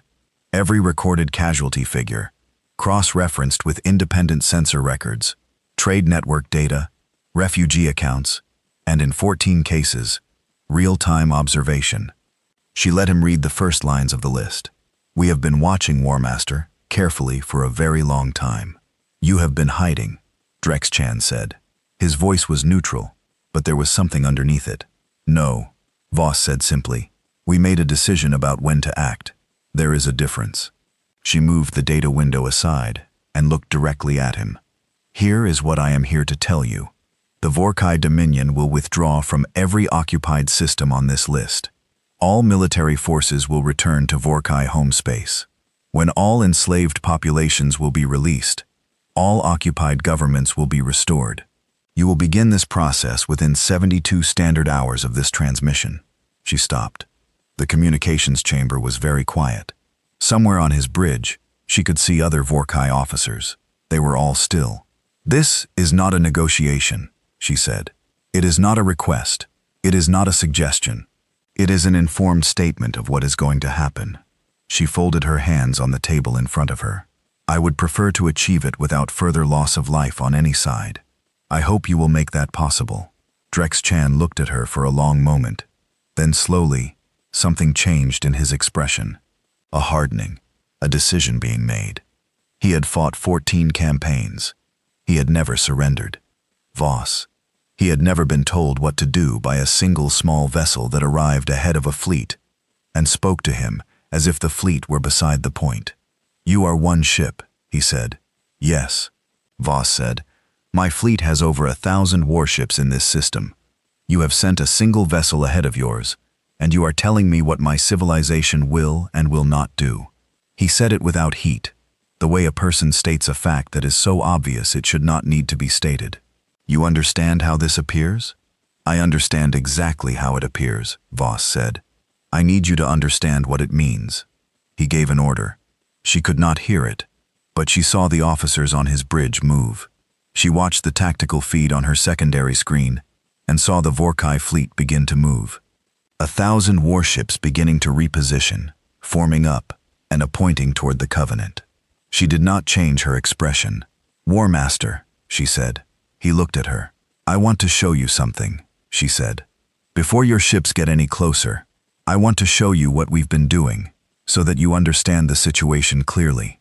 every recorded casualty figure, cross-referenced with independent sensor records, trade network data, refugee accounts, and in 14 cases, real-time observation." She let him read the first lines of the list. "We have been watching, War Master, carefully for a very long time. You have been hiding," Drex-Chan said. His voice was neutral, but there was something underneath it. "No," Voss said simply. "We made a decision about when to act. There is a difference." She moved the data window aside and looked directly at him. "Here is what I am here to tell you. The Vorkai Dominion will withdraw from every occupied system on this list. All military forces will return to Vorkai home space. When all enslaved populations will be released, all occupied governments will be restored. You will begin this process within 72 standard hours of this transmission." She stopped. The communications chamber was very quiet. Somewhere on his bridge, she could see other Vorkai officers. They were all still. "This is not a negotiation," she said. "It is not a request. It is not a suggestion. It is an informed statement of what is going to happen." She folded her hands on the table in front of her. "I would prefer to achieve it without further loss of life on any side. I hope you will make that possible." Drex-Chan looked at her for a long moment. Then slowly, something changed in his expression. A hardening, a decision being made. He had fought 14 campaigns. He had never surrendered. Voss. He had never been told what to do by a single small vessel that arrived ahead of a fleet and spoke to him as if the fleet were beside the point. "You are one ship," he said. "Yes," Voss said. "My fleet has over 1,000 warships in this system. You have sent a single vessel ahead of yours, and you are telling me what my civilization will and will not do." He said it without heat, the way a person states a fact that is so obvious it should not need to be stated. "You understand how this appears?" "I understand exactly how it appears," Voss said. "I need you to understand what it means." He gave an order. She could not hear it, but she saw the officers on his bridge move. She watched the tactical feed on her secondary screen and saw the Vorkai fleet begin to move. 1,000 warships beginning to reposition, forming up, and a pointing toward the Covenant. She did not change her expression. "War Master," she said. He looked at her. "I want to show you something," she said. "Before your ships get any closer, I want to show you what we've been doing, so that you understand the situation clearly.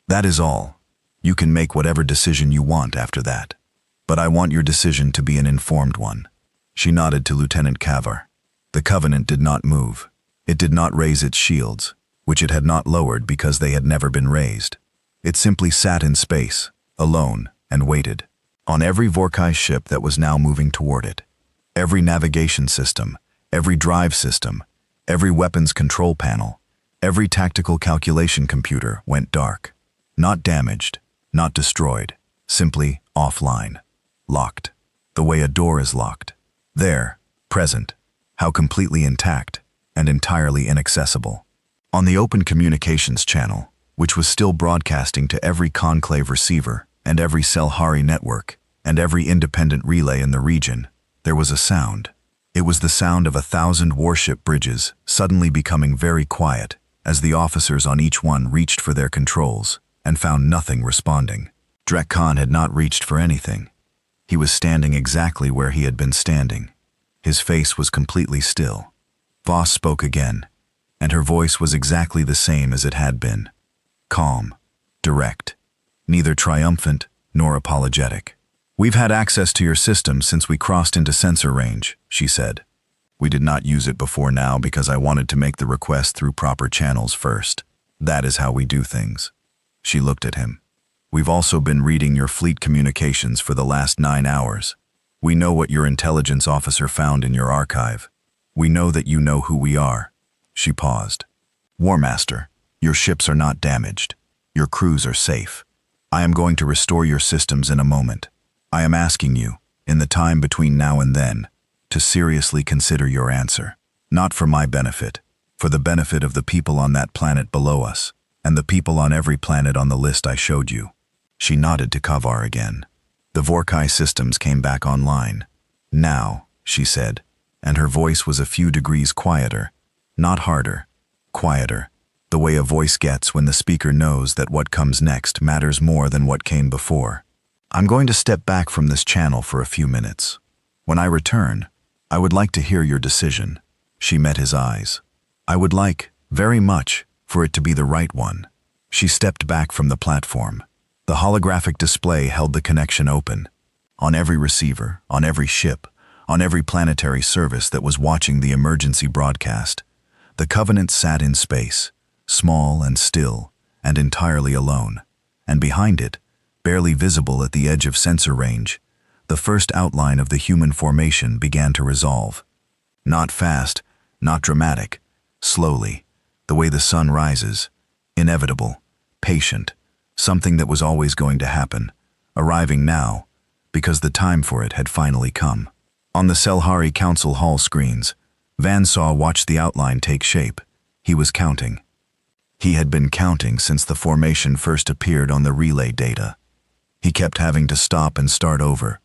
That is all. You can make whatever decision you want after that. But I want your decision to be an informed one." She nodded to Lieutenant Kavar. The Covenant did not move. It did not raise its shields, which it had not lowered because they had never been raised. It simply sat in space, alone, and waited. On every Vorkai ship that was now moving toward it, every navigation system, every drive system, every weapons control panel, every tactical calculation computer went dark. Not damaged, not destroyed, simply offline. Locked. The way a door is locked. There, present, how completely intact and entirely inaccessible. On the open communications channel, which was still broadcasting to every conclave receiver and every Selhari network and every independent relay in the region, there was a sound. It was the sound of 1,000 warship bridges suddenly becoming very quiet as the officers on each one reached for their controls and found nothing responding. Drek Khan had not reached for anything. He was standing exactly where he had been standing. His face was completely still. Voss spoke again, and her voice was exactly the same as it had been. Calm, direct, neither triumphant nor apologetic. "We've had access to your system since we crossed into sensor range," she said. "We did not use it before now because I wanted to make the request through proper channels first. That is how we do things." She looked at him. "We've also been reading your fleet communications for the last 9 hours. We know what your intelligence officer found in your archive. We know that you know who we are." She paused. "War Master, your ships are not damaged. Your crews are safe. I am going to restore your systems in a moment. I am asking you, in the time between now and then, to seriously consider your answer. Not for my benefit, for the benefit of the people on that planet below us, and the people on every planet on the list I showed you." She nodded to Kavar again. The Vorkai systems came back online. "Now," she said, and her voice was a few degrees quieter, not harder, quieter, the way a voice gets when the speaker knows that what comes next matters more than what came before. "I'm going to step back from this channel for a few minutes. When I return, I would like to hear your decision." She met his eyes. "I would like, very much, for it to be the right one." She stepped back from the platform. The holographic display held the connection open. On every receiver, on every ship, on every planetary service that was watching the emergency broadcast, the Covenant sat in space, small and still, and entirely alone. And behind it, barely visible at the edge of sensor range, the first outline of the human formation began to resolve. Not fast, not dramatic, slowly, the way the sun rises, inevitable, patient, something that was always going to happen, arriving now, because the time for it had finally come. On the Selhari Council Hall screens, Van Saw watched the outline take shape. He was counting. He had been counting since the formation first appeared on the relay data. He kept having to stop and start over,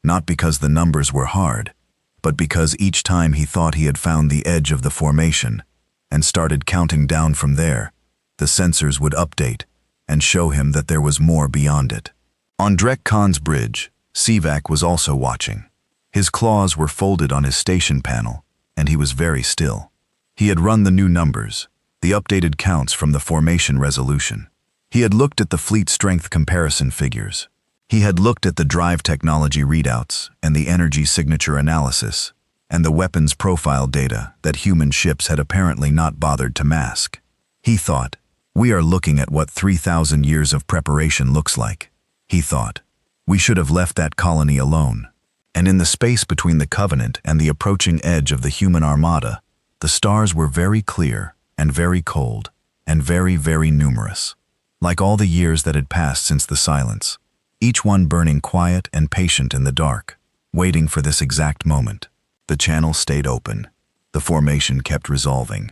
not because the numbers were hard, but because each time he thought he had found the edge of the formation and started counting down from there, the sensors would update and show him that there was more beyond it. On Drek Khan's bridge, Sivak was also watching. His claws were folded on his station panel, and he was very still. He had run the new numbers, the updated counts from the formation resolution. He had looked at the fleet strength comparison figures. He had looked at the drive technology readouts and the energy signature analysis and the weapons profile data that human ships had apparently not bothered to mask. He thought, "We are looking at what 3,000 years of preparation looks like." He thought, "We should have left that colony alone." And in the space between the Covenant and the approaching edge of the human armada, the stars were very clear and very cold and very, very numerous. Like all the years that had passed since the silence, each one burning quiet and patient in the dark, waiting for this exact moment. The channel stayed open. The formation kept resolving.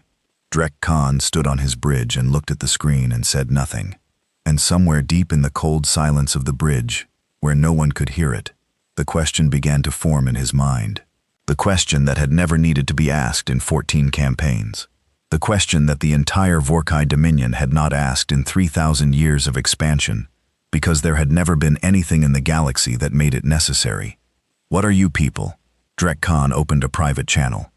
Drek Khan stood on his bridge and looked at the screen and said nothing. And somewhere deep in the cold silence of the bridge, where no one could hear it, the question began to form in his mind. The question that had never needed to be asked in 14 campaigns. The question that the entire Vorkai Dominion had not asked in 3,000 years of expansion, because there had never been anything in the galaxy that made it necessary. What are you people? Drek Khan opened a private channel.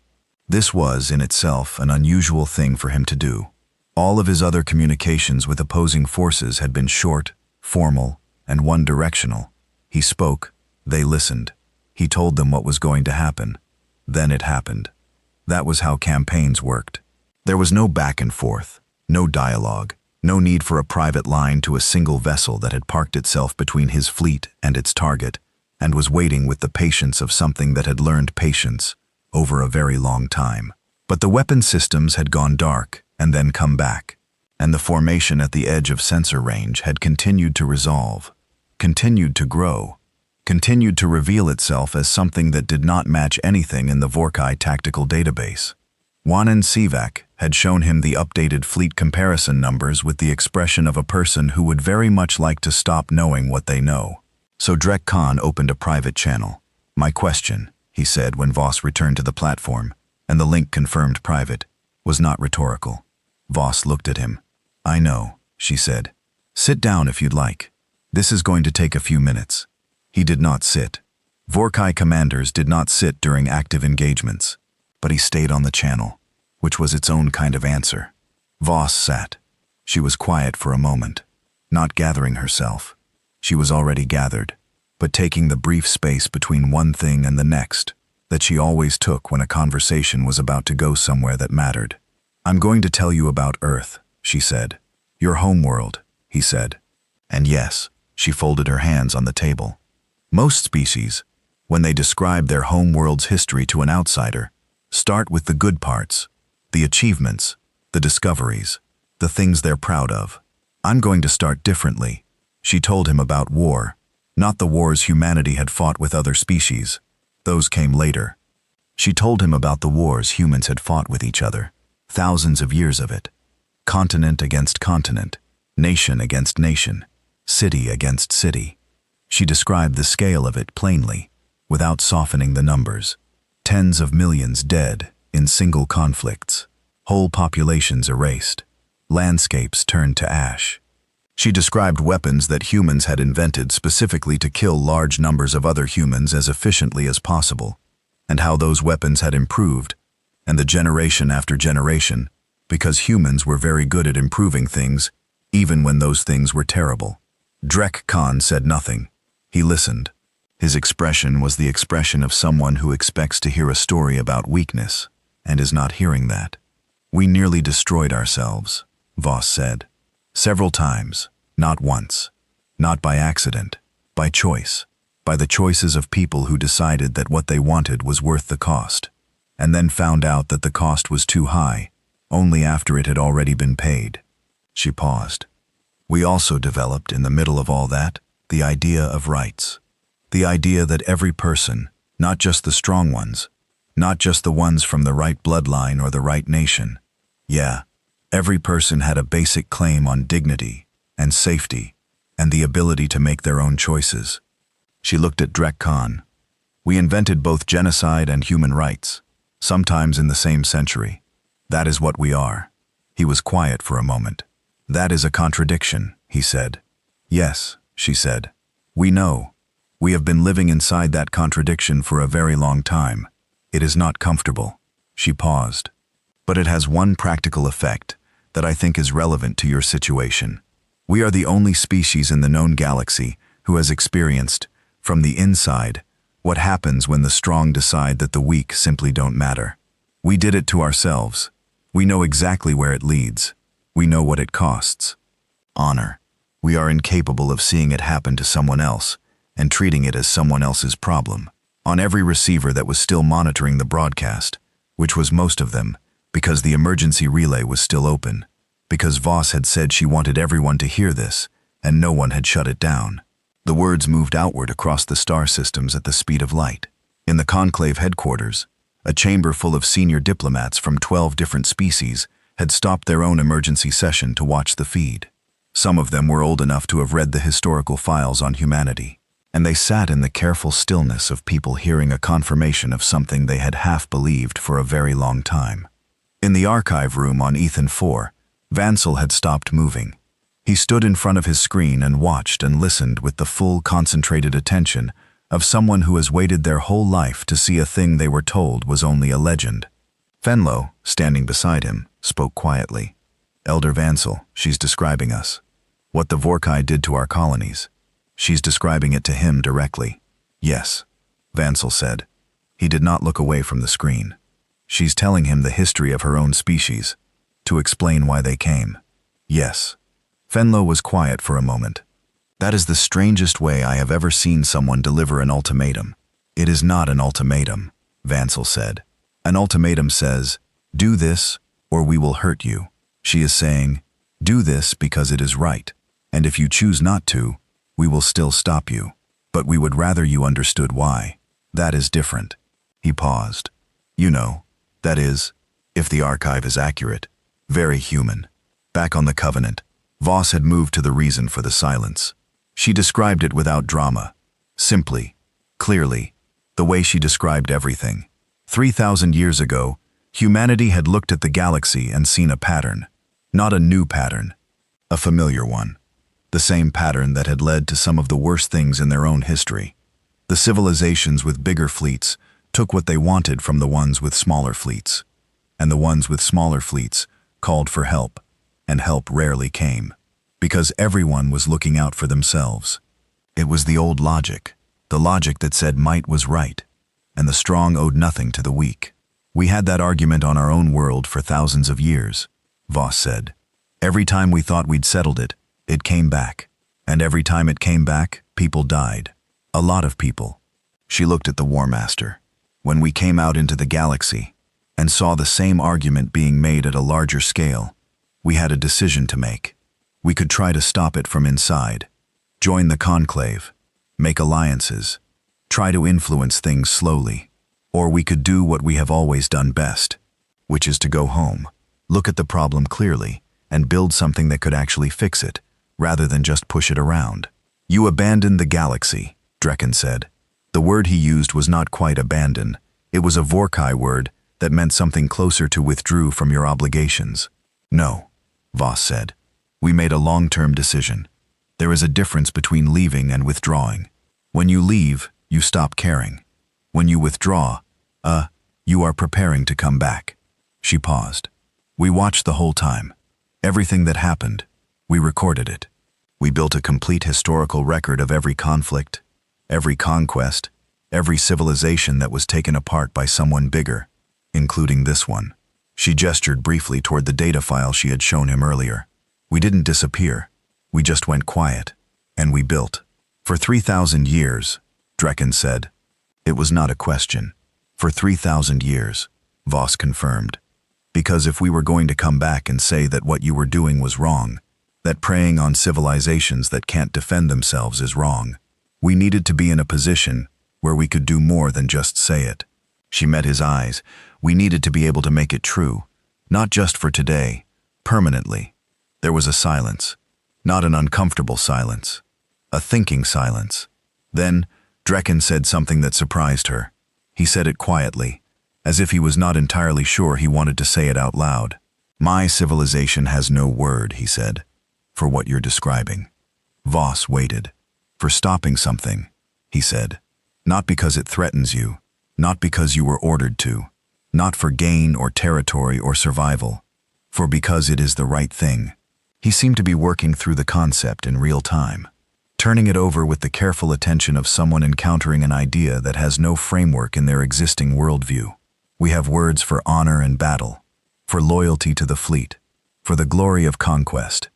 This was, in itself, an unusual thing for him to do. All of his other communications with opposing forces had been short, formal, and one-directional. He spoke, they listened. He told them what was going to happen. Then it happened. That was how campaigns worked. There was no back and forth, no dialogue, no need for a private line to a single vessel that had parked itself between his fleet and its target, and was waiting with the patience of something that had learned patience over a very long time. But the weapon systems had gone dark and then come back, and the formation at the edge of sensor range had continued to resolve, continued to grow, continued to reveal itself as something that did not match anything in the Vorkai tactical database. Wanan Sivak had shown him the updated fleet comparison numbers with the expression of a person who would very much like to stop knowing what they know. So Drek Khan opened a private channel. My question, he said when Voss returned to the platform, and the link confirmed private, was not rhetorical. Voss looked at him. I know, she said. Sit down if you'd like. This is going to take a few minutes. He did not sit. Vorkai commanders did not sit during active engagements, but he stayed on the channel, which was its own kind of answer. Voss sat. She was quiet for a moment, not gathering herself. She was already gathered, but taking the brief space between one thing and the next that she always took when a conversation was about to go somewhere that mattered. I'm going to tell you about Earth, she said. Your homeworld, he said. And yes, she folded her hands on the table. Most species, when they describe their homeworld's history to an outsider, start with the good parts, the achievements, the discoveries, the things they're proud of. I'm going to start differently. She told him about war, not the wars humanity had fought with other species. Those came later. She told him about the wars humans had fought with each other, thousands of years of it. Continent against continent, nation against nation, city against city. She described the scale of it plainly, without softening the numbers. Tens of millions dead in single conflicts, whole populations erased, landscapes turned to ash. She described weapons that humans had invented specifically to kill large numbers of other humans as efficiently as possible, and how those weapons had improved, and the generation after generation, because humans were very good at improving things, even when those things were terrible. Drek Khan said nothing. He listened. His expression was the expression of someone who expects to hear a story about weakness, and is not hearing that. We nearly destroyed ourselves, Voss said. Several times, not once. Not by accident, by choice, by the choices of people who decided that what they wanted was worth the cost, and then found out that the cost was too high, only after it had already been paid. She paused. We also developed, in the middle of all that, the idea of rights. The idea that every person, not just the strong ones, not just the ones from the right bloodline or the right nation, every person had a basic claim on dignity and safety and the ability to make their own choices. She looked at Drek Khan. We invented both genocide and human rights, sometimes in the same century. That is what we are. He was quiet for a moment. That is a contradiction, he said. Yes, she said. We know. We have been living inside that contradiction for a very long time. It is not comfortable. She paused. But it has one practical effect that I think is relevant to your situation. We are the only species in the known galaxy who has experienced, from the inside, what happens when the strong decide that the weak simply don't matter. We did it to ourselves. We know exactly where it leads. We know what it costs. Honor. We are incapable of seeing it happen to someone else and treating it as someone else's problem. On every receiver that was still monitoring the broadcast, which was most of them, because the emergency relay was still open, because Voss had said she wanted everyone to hear this, and no one had shut it down. The words moved outward across the star systems at the speed of light. In the conclave headquarters, a chamber full of senior diplomats from 12 different species had stopped their own emergency session to watch the feed. Some of them were old enough to have read the historical files on humanity, and they sat in the careful stillness of people hearing a confirmation of something they had half believed for a very long time. In the archive room on Ethan 4, Vansel had stopped moving. He stood in front of his screen and watched and listened with the full, concentrated attention of someone who has waited their whole life to see a thing they were told was only a legend. Fenlo, standing beside him, spoke quietly. "Elder Vansel, she's describing us. What the Vorkai did to our colonies. She's describing it to him directly." "Yes," Vansel said. He did not look away from the screen. "She's telling him the history of her own species, to explain why they came." "Yes." Fenlo was quiet for a moment. "That is the strangest way I have ever seen someone deliver an ultimatum." "It is not an ultimatum," Vansel said. "An ultimatum says, do this or we will hurt you. She is saying, do this because it is right, and if you choose not to, we will still stop you. But we would rather you understood why. That is different." He paused. "You know, that is, if the archive is accurate, very human." Back on the Covenant, Voss had moved to the reason for the silence. She described it without drama, simply, clearly, the way she described everything. 3,000 years ago, humanity had looked at the galaxy and seen a pattern. Not a new pattern, a familiar one. The same pattern that had led to some of the worst things in their own history. The civilizations with bigger fleets took what they wanted from the ones with smaller fleets. And the ones with smaller fleets called for help, and help rarely came, because everyone was looking out for themselves. It was the old logic, the logic that said might was right, and the strong owed nothing to the weak. "We had that argument on our own world for thousands of years," Voss said. "Every time we thought we'd settled it, it came back. And every time it came back, people died. A lot of people." She looked at the War Master. "When we came out into the galaxy and saw the same argument being made at a larger scale, we had a decision to make. We could try to stop it from inside, join the conclave, make alliances, try to influence things slowly, or we could do what we have always done best, which is to go home, look at the problem clearly, and build something that could actually fix it, rather than just push it around." "You abandoned the galaxy," Drekken said. The word he used was not quite abandon. It was a Vorkai word that meant something closer to withdrew from your obligations. "No," Voss said. "We made a long-term decision. There is a difference between leaving and withdrawing. When you leave, you stop caring. When you withdraw, you are preparing to come back." She paused. "We watched the whole time. Everything that happened, we recorded it. We built a complete historical record of every conflict, every conquest, every civilization that was taken apart by someone bigger, including this one." She gestured briefly toward the data file she had shown him earlier. "We didn't disappear. We just went quiet. And we built." "For 3,000 years, Drekken said. It was not a question. "For 3,000 years, Voss confirmed. "Because if we were going to come back and say that what you were doing was wrong, that preying on civilizations that can't defend themselves is wrong, we needed to be in a position where we could do more than just say it." She met his eyes. "We needed to be able to make it true, not just for today, permanently." There was a silence, not an uncomfortable silence, a thinking silence. Then, Drekken said something that surprised her. He said it quietly, as if he was not entirely sure he wanted to say it out loud. "My civilization has no word," he said, "for what you're describing." Voss waited. "For stopping something," he said. "Not because it threatens you, not because you were ordered to, not for gain or territory or survival, for because it is the right thing." He seemed to be working through the concept in real time, turning it over with the careful attention of someone encountering an idea that has no framework in their existing worldview. "We have words for honor and battle, for loyalty to the fleet, for the glory of conquest.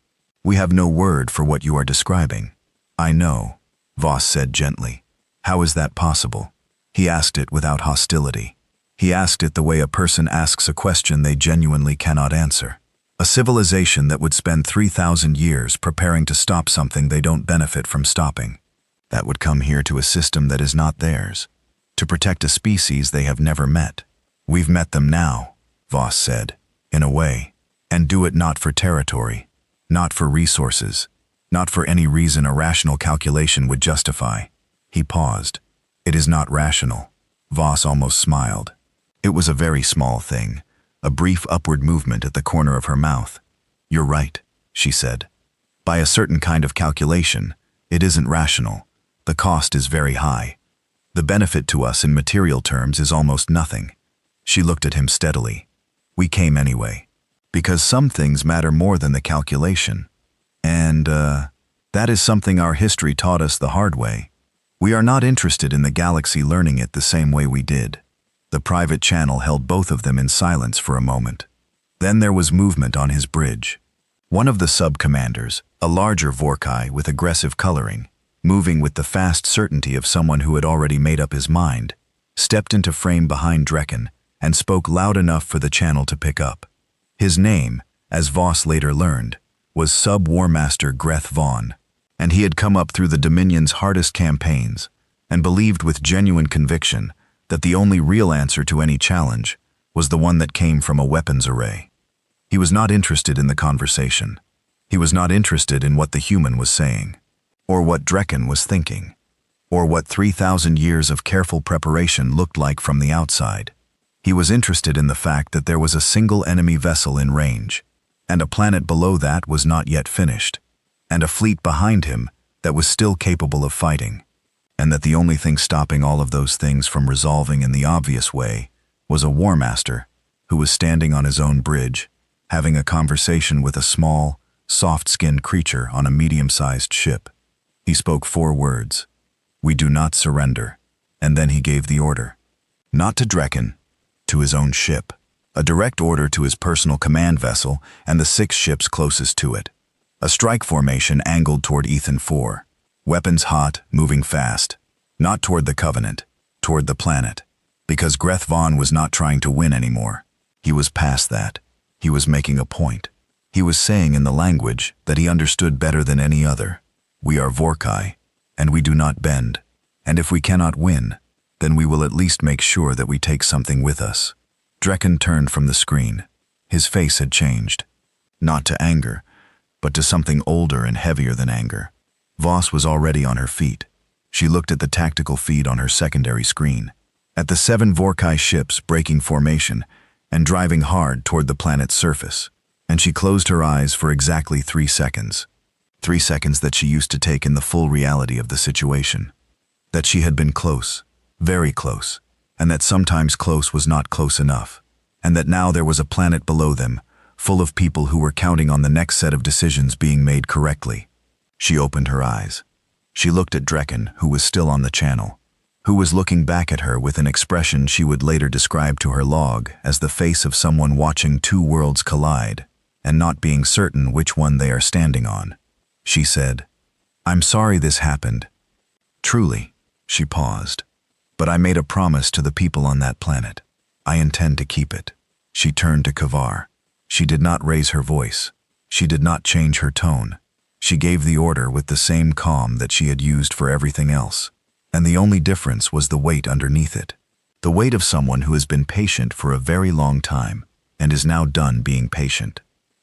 We have no word for what you are describing." "I know," Voss said gently. "How is that possible?" He asked it without hostility. He asked it the way a person asks a question they genuinely cannot answer. A civilization that would spend 3,000 years preparing to stop something they don't benefit from stopping. That would come here to a system that is not theirs, to protect a species they have never met. "We've met them now," Voss said, "in a way, and do it not for territory, not for resources, not for any reason a rational calculation would justify." He paused. "It is not rational." Voss almost smiled. It was a very small thing, a brief upward movement at the corner of her mouth. "You're right," she said. "By a certain kind of calculation, it isn't rational. The cost is very high. The benefit to us in material terms is almost nothing." She looked at him steadily. "We came anyway. Because some things matter more than the calculation. And, that is something our history taught us the hard way. We are not interested in the galaxy learning it the same way we did." The private channel held both of them in silence for a moment. Then there was movement on his bridge. One of the sub-commanders, a larger Vorkai with aggressive coloring, moving with the fast certainty of someone who had already made up his mind, stepped into frame behind Drekken and spoke loud enough for the channel to pick up. His name, as Voss later learned, was Sub-War Master Greth Vaughn, and he had come up through the Dominion's hardest campaigns and believed with genuine conviction that the only real answer to any challenge was the one that came from a weapons array. He was not interested in the conversation. He was not interested in what the human was saying, or what Drekken was thinking, or what 3,000 years of careful preparation looked like from the outside. He was interested in the fact that there was a single enemy vessel in range, and a planet below that was not yet finished, and a fleet behind him that was still capable of fighting, and that the only thing stopping all of those things from resolving in the obvious way was a War Master who was standing on his own bridge, having a conversation with a small, soft-skinned creature on a medium-sized ship. He spoke 4 words: "We do not surrender," and then he gave the order. Not to Drekken, to his own ship. A direct order to his personal command vessel and the 6 ships closest to it. A strike formation angled toward Ethan 4. Weapons hot, moving fast. Not toward the Covenant, toward the planet. Because Greth Vaughn was not trying to win anymore. He was past that. He was making a point. He was saying in the language that he understood better than any other: "We are Vorkai, and we do not bend. And if we cannot win, then we will at least make sure that we take something with us." Drekken turned from the screen. His face had changed. Not to anger, but to something older and heavier than anger. Voss was already on her feet. She looked at the tactical feed on her secondary screen, at the 7 Vorkai ships breaking formation and driving hard toward the planet's surface, and she closed her eyes for exactly 3 seconds. 3 seconds that she used to take in the full reality of the situation. That she had been close, very close, and that sometimes close was not close enough, and that now there was a planet below them, full of people who were counting on the next set of decisions being made correctly. She opened her eyes. She looked at Drekken, who was still on the channel, who was looking back at her with an expression she would later describe to her log as the face of someone watching 2 worlds collide and not being certain which one they are standing on. She said, "I'm sorry this happened. Truly," she paused, "but I made a promise to the people on that planet. I intend to keep it." She turned to Kavar. She did not raise her voice. She did not change her tone. She gave the order with the same calm that she had used for everything else, and the only difference was the weight underneath it. The weight of someone who has been patient for a very long time and is now done being patient.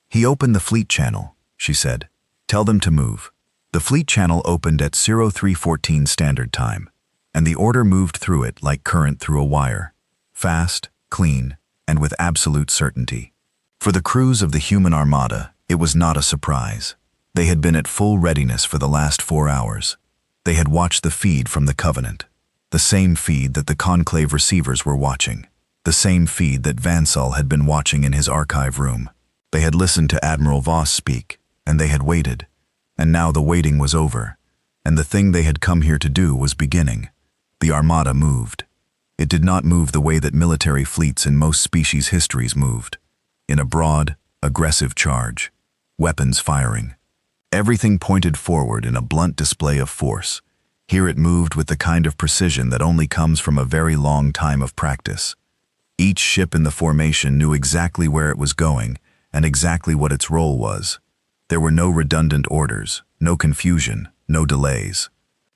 "He opened the fleet channel," she said. "Tell them to move." The fleet channel opened at 0314 Standard Time, and the order moved through it like current through a wire. Fast, clean, and with absolute certainty. For the crews of the human Armada, it was not a surprise. They had been at full readiness for the last 4 hours. They had watched the feed from the Covenant, the same feed that the Conclave receivers were watching, the same feed that Vansal had been watching in his archive room. They had listened to Admiral Voss speak, and they had waited, and now the waiting was over, and the thing they had come here to do was beginning. The Armada moved. It did not move the way that military fleets in most species' histories moved, in a broad, aggressive charge, weapons firing. Everything pointed forward in a blunt display of force. Here it moved with the kind of precision that only comes from a very long time of practice. Each ship in the formation knew exactly where it was going and exactly what its role was. There were no redundant orders, no confusion, no delays.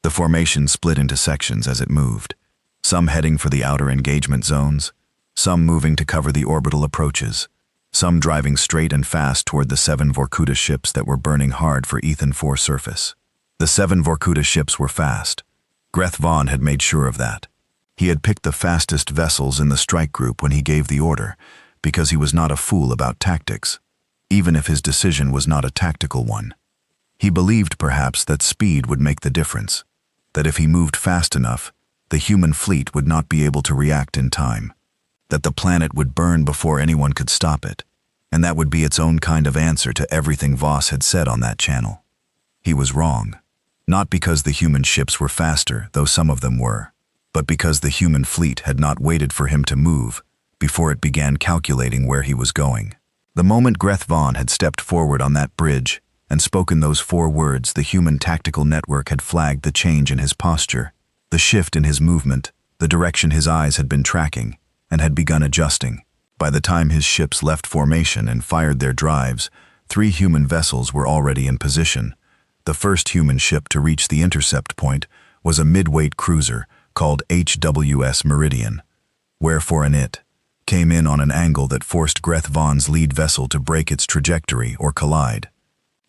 The formation split into sections as it moved, some heading for the outer engagement zones, some moving to cover the orbital approaches, some driving straight and fast toward the 7 Vorkuta ships that were burning hard for Ethan 4 surface. The 7 Vorkuta ships were fast. Greth Vaughn had made sure of that. He had picked the fastest vessels in the strike group when he gave the order, because he was not a fool about tactics, even if his decision was not a tactical one. He believed perhaps that speed would make the difference, that if he moved fast enough, the human fleet would not be able to react in time, that the planet would burn before anyone could stop it, and that would be its own kind of answer to everything Voss had said on that channel. He was wrong, not because the human ships were faster, though some of them were, but because the human fleet had not waited for him to move before it began calculating where he was going. The moment Greth Von had stepped forward on that bridge and spoken those 4 words, the human tactical network had flagged the change in his posture, the shift in his movement, the direction his eyes had been tracking, and had begun adjusting. By the time his ships left formation and fired their drives, 3 human vessels were already in position. The first human ship to reach the intercept point was a mid-weight cruiser called HWS Meridian, wherefore it came in on an angle that forced Greth Von's lead vessel to break its trajectory or collide.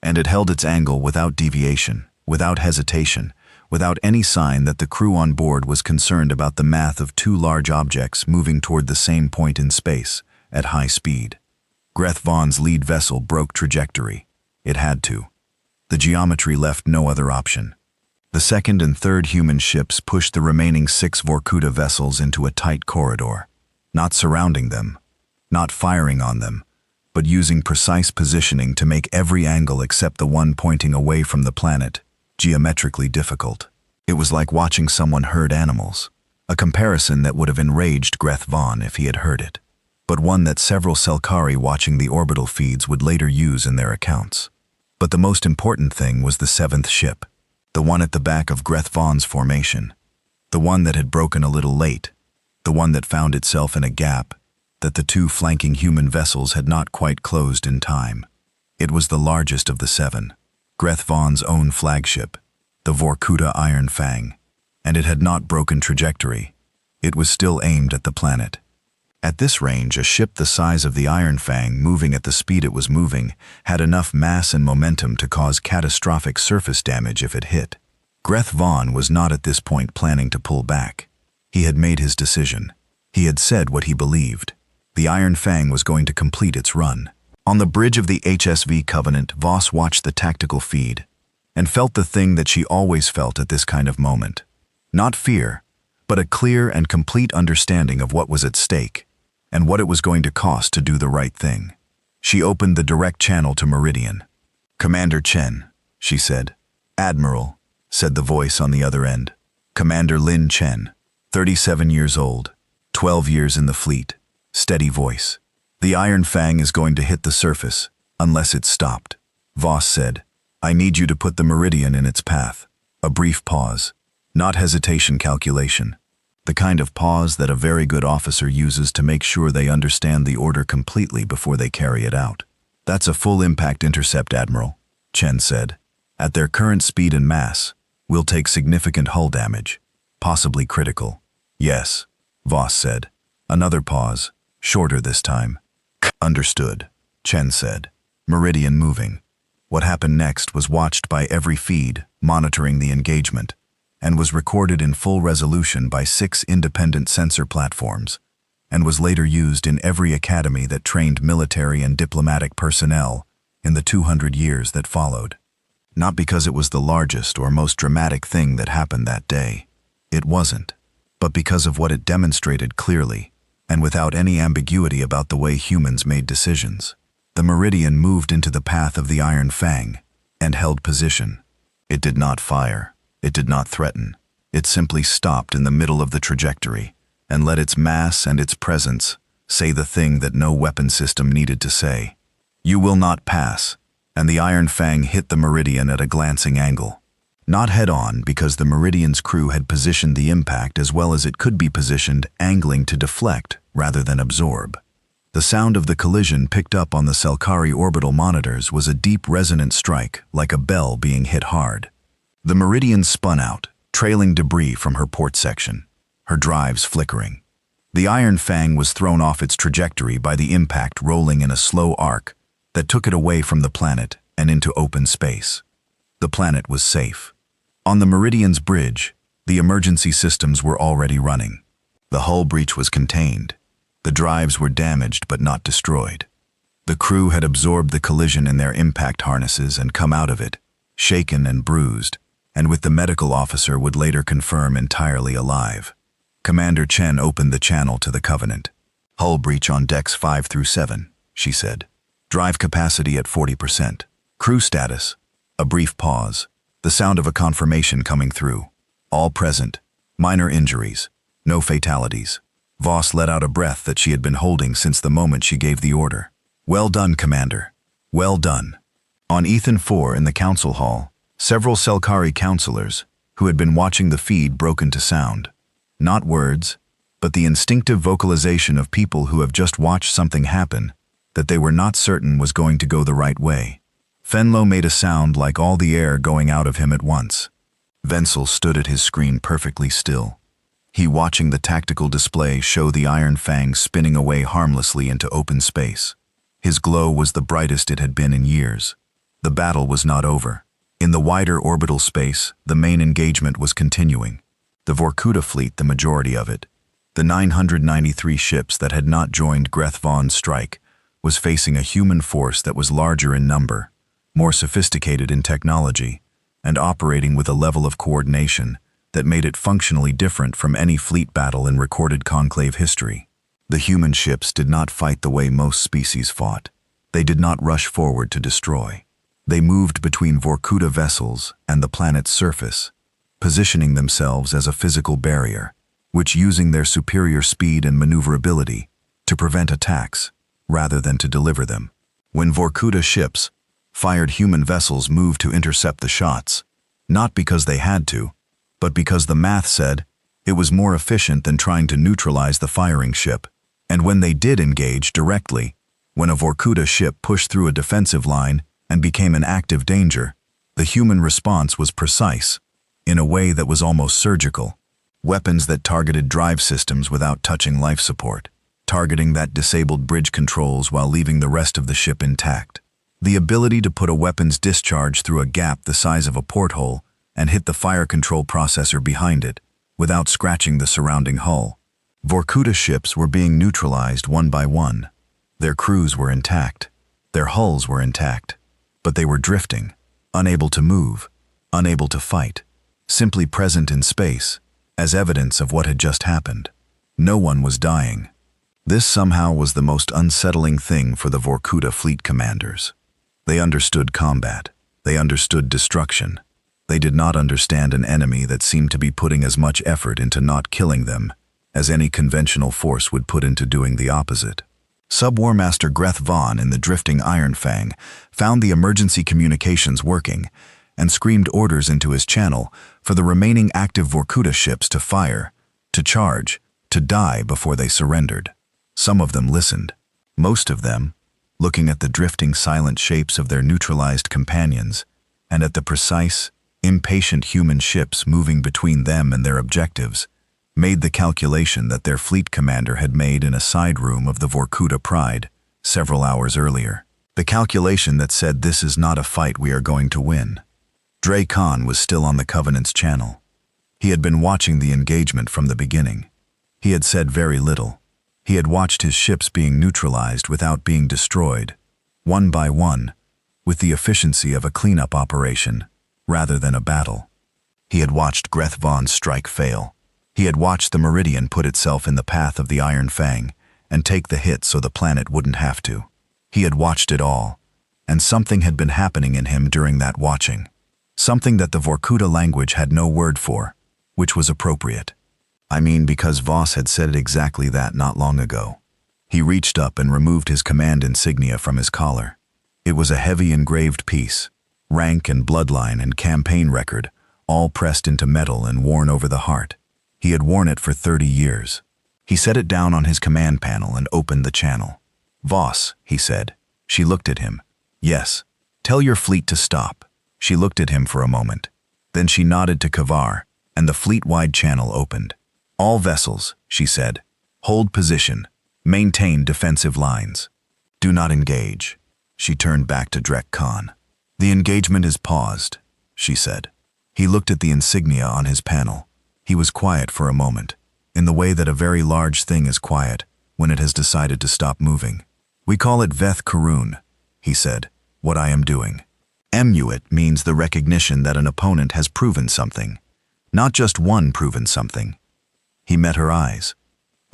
And it held its angle without deviation, without hesitation, without any sign that the crew on board was concerned about the math of 2 large objects moving toward the same point in space at high speed. Greth Von's lead vessel broke trajectory. It had to. The geometry left no other option. The second and third human ships pushed the remaining 6 Vorkuta vessels into a tight corridor, not surrounding them, not firing on them, but using precise positioning to make every angle except the one pointing away from the planet geometrically difficult. It was like watching someone herd animals, a comparison that would have enraged Greth Von if he had heard it, but one that several Selkari watching the orbital feeds would later use in their accounts. But the most important thing was the 7th ship, the one at the back of Greth Von's formation, the one that had broken a little late, the one that found itself in a gap that the 2 flanking human vessels had not quite closed in time. It was the largest of the 7, Greth Von's own flagship, the Vorkuta Iron Fang, and it had not broken trajectory. It was still aimed at the planet. At this range, a ship the size of the Iron Fang, moving at the speed it was moving, had enough mass and momentum to cause catastrophic surface damage if it hit. Greth Von was not at this point planning to pull back. He had made his decision. He had said what he believed. The Iron Fang was going to complete its run. On the bridge of the HSV Covenant, Voss watched the tactical feed and felt the thing that she always felt at this kind of moment. Not fear, but a clear and complete understanding of what was at stake and what it was going to cost to do the right thing. She opened the direct channel to Meridian. "Commander Chen," she said. "Admiral," said the voice on the other end. "Commander Lin Chen, 37 years old, 12 years in the fleet." Steady voice. "The Iron Fang is going to hit the surface, unless it's stopped." Voss said, "I need you to put the Meridian in its path." A brief pause. Not hesitation calculation. The kind of pause that a very good officer uses to make sure they understand the order completely before they carry it out. "That's a full impact intercept, Admiral," Chen said. "At their current speed and mass, we'll take significant hull damage, possibly critical." "Yes," Voss said. Another pause, shorter this time. "Understood," Chen said. Meridian moving. What happened next was watched by every feed, monitoring the engagement, and was recorded in full resolution by 6 independent sensor platforms, and was later used in every academy that trained military and diplomatic personnel in the 200 years that followed. Not because it was the largest or most dramatic thing that happened that day. It wasn't. But because of what it demonstrated clearly, and without any ambiguity about the way humans made decisions. The Meridian moved into the path of the Iron Fang and held position. It did not fire. It did not threaten. It simply stopped in the middle of the trajectory and let its mass and its presence say the thing that no weapon system needed to say. "You will not pass," and the Iron Fang hit the Meridian at a glancing angle. Not head-on, because the Meridian's crew had positioned the impact as well as it could be positioned, angling to deflect rather than absorb. The sound of the collision picked up on the Selkari orbital monitors was a deep resonant strike, like a bell being hit hard. The Meridian spun out, trailing debris from her port section, her drives flickering. The Iron Fang was thrown off its trajectory by the impact, rolling in a slow arc that took it away from the planet and into open space. The planet was safe. On the Meridian's bridge, the emergency systems were already running. The hull breach was contained. The drives were damaged but not destroyed. The crew had absorbed the collision in their impact harnesses and come out of it, shaken and bruised, and with the medical officer would later confirm entirely alive. Commander Chen opened the channel to the Covenant. "Hull breach on decks 5 through 7, she said. "Drive capacity at 40%. Crew status." A brief pause, the sound of a confirmation coming through. "All present. Minor injuries. No fatalities." Voss let out a breath that she had been holding since the moment she gave the order. "Well done, Commander. Well done." On Ethan 4 in the council hall, several Selkari counselors, who had been watching the feed, broke into sound. Not words, but the instinctive vocalization of people who have just watched something happen that they were not certain was going to go the right way. Fenlo made a sound like all the air going out of him at once. Wenzel stood at his screen perfectly still. He watching the tactical display show the Iron Fang spinning away harmlessly into open space. His glow was the brightest it had been in years. The battle was not over. In the wider orbital space, the main engagement was continuing. The Vorkuta fleet, the majority of it, the 993 ships that had not joined Greth Vaughn's strike, was facing a human force that was larger in number, more sophisticated in technology, and operating with a level of coordination that made it functionally different from any fleet battle in recorded Conclave history. The human ships did not fight the way most species fought. They did not rush forward to destroy. They moved between Vorkuta vessels and the planet's surface, positioning themselves as a physical barrier, which using their superior speed and maneuverability to prevent attacks, rather than to deliver them. When Vorkuta ships fired, human vessels moved to intercept the shots, not because they had to, but because the math said it was more efficient than trying to neutralize the firing ship. And when they did engage directly, when a Vorkuta ship pushed through a defensive line and became an active danger, the human response was precise, in a way that was almost surgical. Weapons that targeted drive systems without touching life support, targeting that disabled bridge controls while leaving the rest of the ship intact. The ability to put a weapon's discharge through a gap the size of a porthole and hit the fire control processor behind it, without scratching the surrounding hull. Vorkuta ships were being neutralized one by one. Their crews were intact. Their hulls were intact. But they were drifting, unable to move, unable to fight, simply present in space, as evidence of what had just happened. No one was dying. This somehow was the most unsettling thing for the Vorkuta fleet commanders. They understood combat. They understood destruction. They did not understand an enemy that seemed to be putting as much effort into not killing them as any conventional force would put into doing the opposite. Sub-War Master Greth Vaughn in the drifting Iron Fang found the emergency communications working and screamed orders into his channel for the remaining active Vorkuta ships to fire, to charge, to die before they surrendered. Some of them listened. Most of them, looking at the drifting silent shapes of their neutralized companions and at the precise, impatient human ships moving between them and their objectives, made the calculation that their fleet commander had made in a side room of the Vorkuta Pride several hours earlier. The calculation that said, "This is not a fight we are going to win." Dre Khan was still on the Covenant's channel. He had been watching the engagement from the beginning. He had said very little. He had watched his ships being neutralized without being destroyed, one by one, with the efficiency of a cleanup operation, rather than a battle. He had watched Greth Vaughn's strike fail. He had watched the Meridian put itself in the path of the Iron Fang and take the hit so the planet wouldn't have to. He had watched it all, and something had been happening in him during that watching. Something that the Vorkuta language had no word for, which was appropriate. I mean, because Voss had said it exactly that not long ago. He reached up and removed his command insignia from his collar. It was a heavy engraved piece, rank and bloodline and campaign record, all pressed into metal and worn over the heart. He had worn it for 30 years. He set it down on his command panel and opened the channel. "Voss," he said. She looked at him. "Yes. Tell your fleet to stop." She looked at him for a moment. Then she nodded to Kavar, and the fleet-wide channel opened. "All vessels," she said. "Hold position. Maintain defensive lines. Do not engage." She turned back to Drek Khan. "The engagement is paused," she said. He looked at the insignia on his panel. He was quiet for a moment, in the way that a very large thing is quiet when it has decided to stop moving. We call it Veth Karun, he said, what I am doing. Emuit means the recognition that an opponent has proven something, not just one proven something. He met her eyes.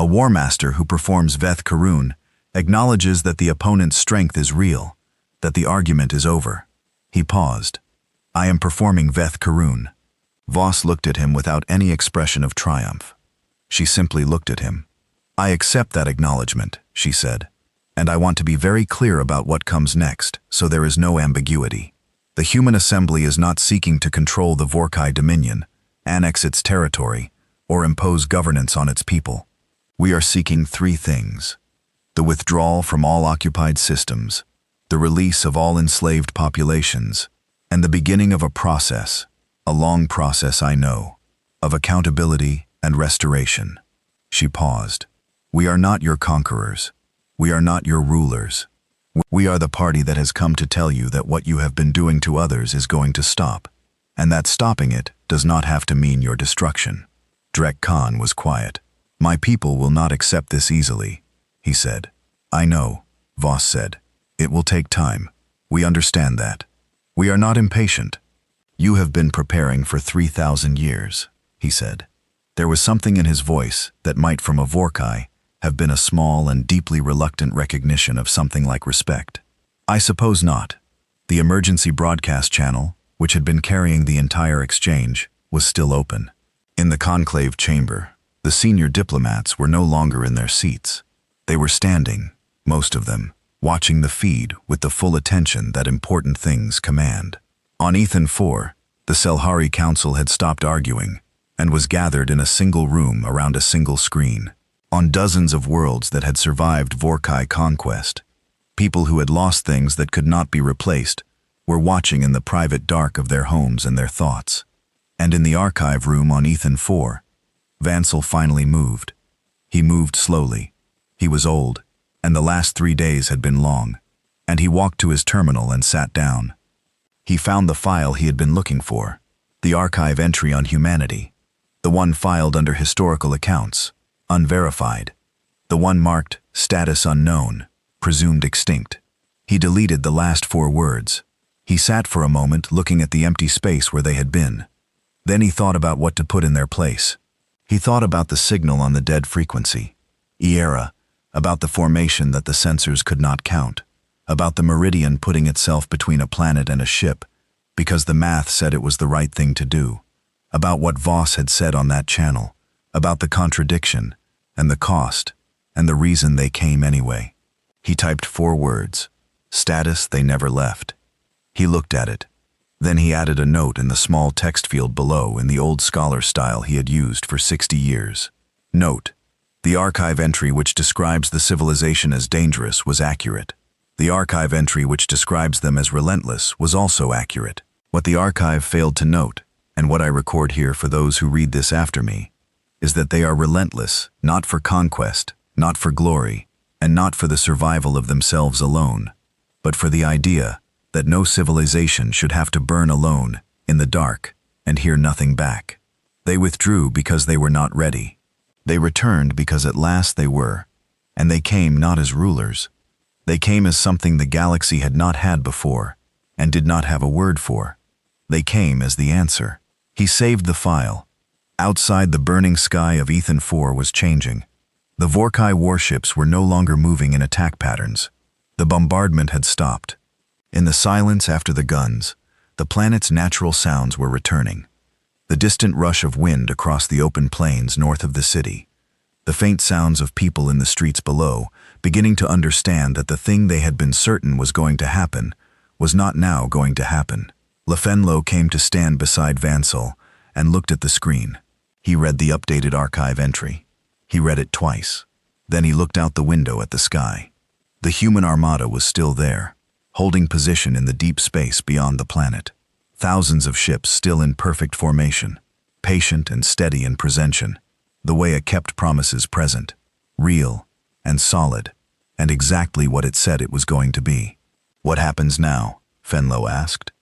A war master who performs Veth Karun acknowledges that the opponent's strength is real, that the argument is over. He paused. I am performing Veth Karun. Voss looked at him without any expression of triumph. She simply looked at him. I accept that acknowledgement, she said, and I want to be very clear about what comes next, so there is no ambiguity. The human assembly is not seeking to control the Vorkai dominion, annex its territory, or impose governance on its people. We are seeking three things: the withdrawal from all occupied systems, the release of all enslaved populations, and the beginning of a process, a long process I know, of accountability and restoration. She paused. We are not your conquerors. We are not your rulers. We are the party that has come to tell you that what you have been doing to others is going to stop, and that stopping it does not have to mean your destruction. Drek Khan was quiet. My people will not accept this easily, he said. I know, Voss said. It will take time. We understand that. We are not impatient. You have been preparing for 3,000 years, he said. There was something in his voice that might, from a Vorkai, have been a small and deeply reluctant recognition of something like respect. I suppose not. The emergency broadcast channel, which had been carrying the entire exchange, was still open. In the conclave chamber, the senior diplomats were no longer in their seats. They were standing, most of them, watching the feed with the full attention that important things command. On Ethan 4, the Selhari Council had stopped arguing and was gathered in a single room around a single screen. On dozens of worlds that had survived Vorkai conquest, people who had lost things that could not be replaced were watching in the private dark of their homes and their thoughts. And in the archive room on Ethan 4, Vansel finally moved. He moved slowly. He was old, and the last 3 days had been long, and he walked to his terminal and sat down. He found the file he had been looking for, the archive entry on humanity, the one filed under historical accounts, unverified, the one marked status unknown, presumed extinct. He deleted the last 4 words. He sat for a moment looking at the empty space where they had been. Then he thought about what to put in their place. He thought about the signal on the dead frequency, Iera, about the formation that the sensors could not count, about the meridian putting itself between a planet and a ship because the math said it was the right thing to do, about what Voss had said on that channel, about the contradiction, and the cost, and the reason they came anyway. He typed 4 words. Status they never left. He looked at it. Then he added a note in the small text field below in the old scholar style he had used for 60 years. Note: the archive entry which describes the civilization as dangerous was accurate. The archive entry which describes them as relentless was also accurate. What the archive failed to note, and what I record here for those who read this after me, is that they are relentless, not for conquest, not for glory, and not for the survival of themselves alone, but for the idea that no civilization should have to burn alone, in the dark, and hear nothing back. They withdrew because they were not ready. They returned because at last they were, and they came not as rulers. They came as something the galaxy had not had before, and did not have a word for. They came as the answer. He saved the file. Outside, the burning sky of Ethan 4 was changing. The Vorkai warships were no longer moving in attack patterns. The bombardment had stopped. In the silence after the guns, the planet's natural sounds were returning. The distant rush of wind across the open plains north of the city. The faint sounds of people in the streets below, beginning to understand that the thing they had been certain was going to happen was not now going to happen. Lefenlo came to stand beside Vansel and looked at the screen. He read the updated archive entry. He read it twice. Then he looked out the window at the sky. The human armada was still there, holding position in the deep space beyond the planet. Thousands of ships still in perfect formation, patient and steady in presension, the way a kept promise is present, real and solid, and exactly what it said it was going to be. What happens now? Fenlo asked.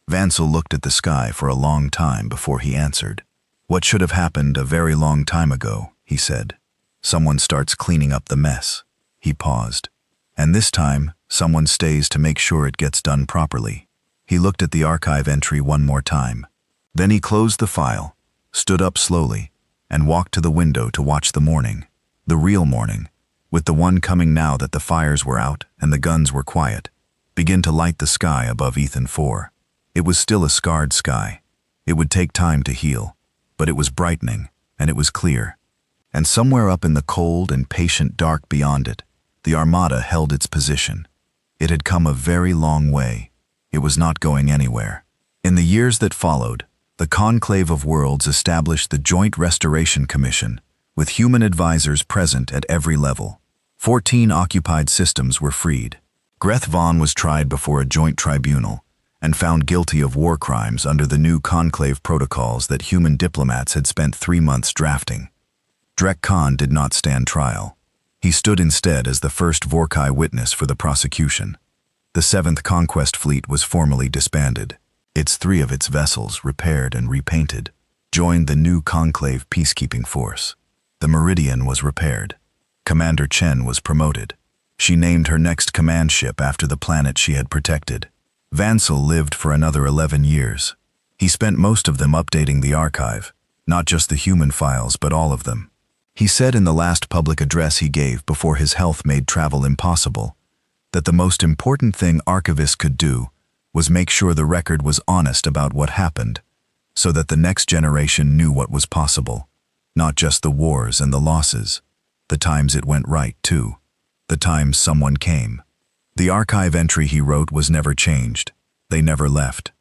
Vansel looked at the sky for a long time before he answered. What should have happened a very long time ago, he said. Someone starts cleaning up the mess. He paused. And this time, someone stays to make sure it gets done properly. He looked at the archive entry one more time. Then he closed the file, stood up slowly, and walked to the window to watch the morning. The real morning, with the one coming now that the fires were out and the guns were quiet, begin to light the sky above Ethan 4. It was still a scarred sky. It would take time to heal, but it was brightening, and it was clear. And somewhere up in the cold and patient dark beyond it, the Armada held its position. It had come a very long way. It was not going anywhere. In the years that followed, the Conclave of Worlds established the Joint Restoration Commission, with human advisors present at every level. 14 occupied systems were freed. Greth Vaughn was tried before a joint tribunal and found guilty of war crimes under the new Conclave protocols that human diplomats had spent 3 months drafting. Drek Khan did not stand trial. He stood instead as the first Vorkai witness for the prosecution. The 7th Conquest Fleet was formally disbanded. 3 of its vessels, repaired and repainted, joined the new Conclave peacekeeping force. The Meridian was repaired. Commander Chen was promoted. She named her next command ship after the planet she had protected. Vansel lived for another 11 years. He spent most of them updating the archive, not just the human files, but all of them. He said in the last public address he gave before his health made travel impossible, that the most important thing archivists could do was make sure the record was honest about what happened, so that the next generation knew what was possible, not just the wars and the losses, the times it went right, too, the times someone came. The archive entry he wrote was never changed. They never left.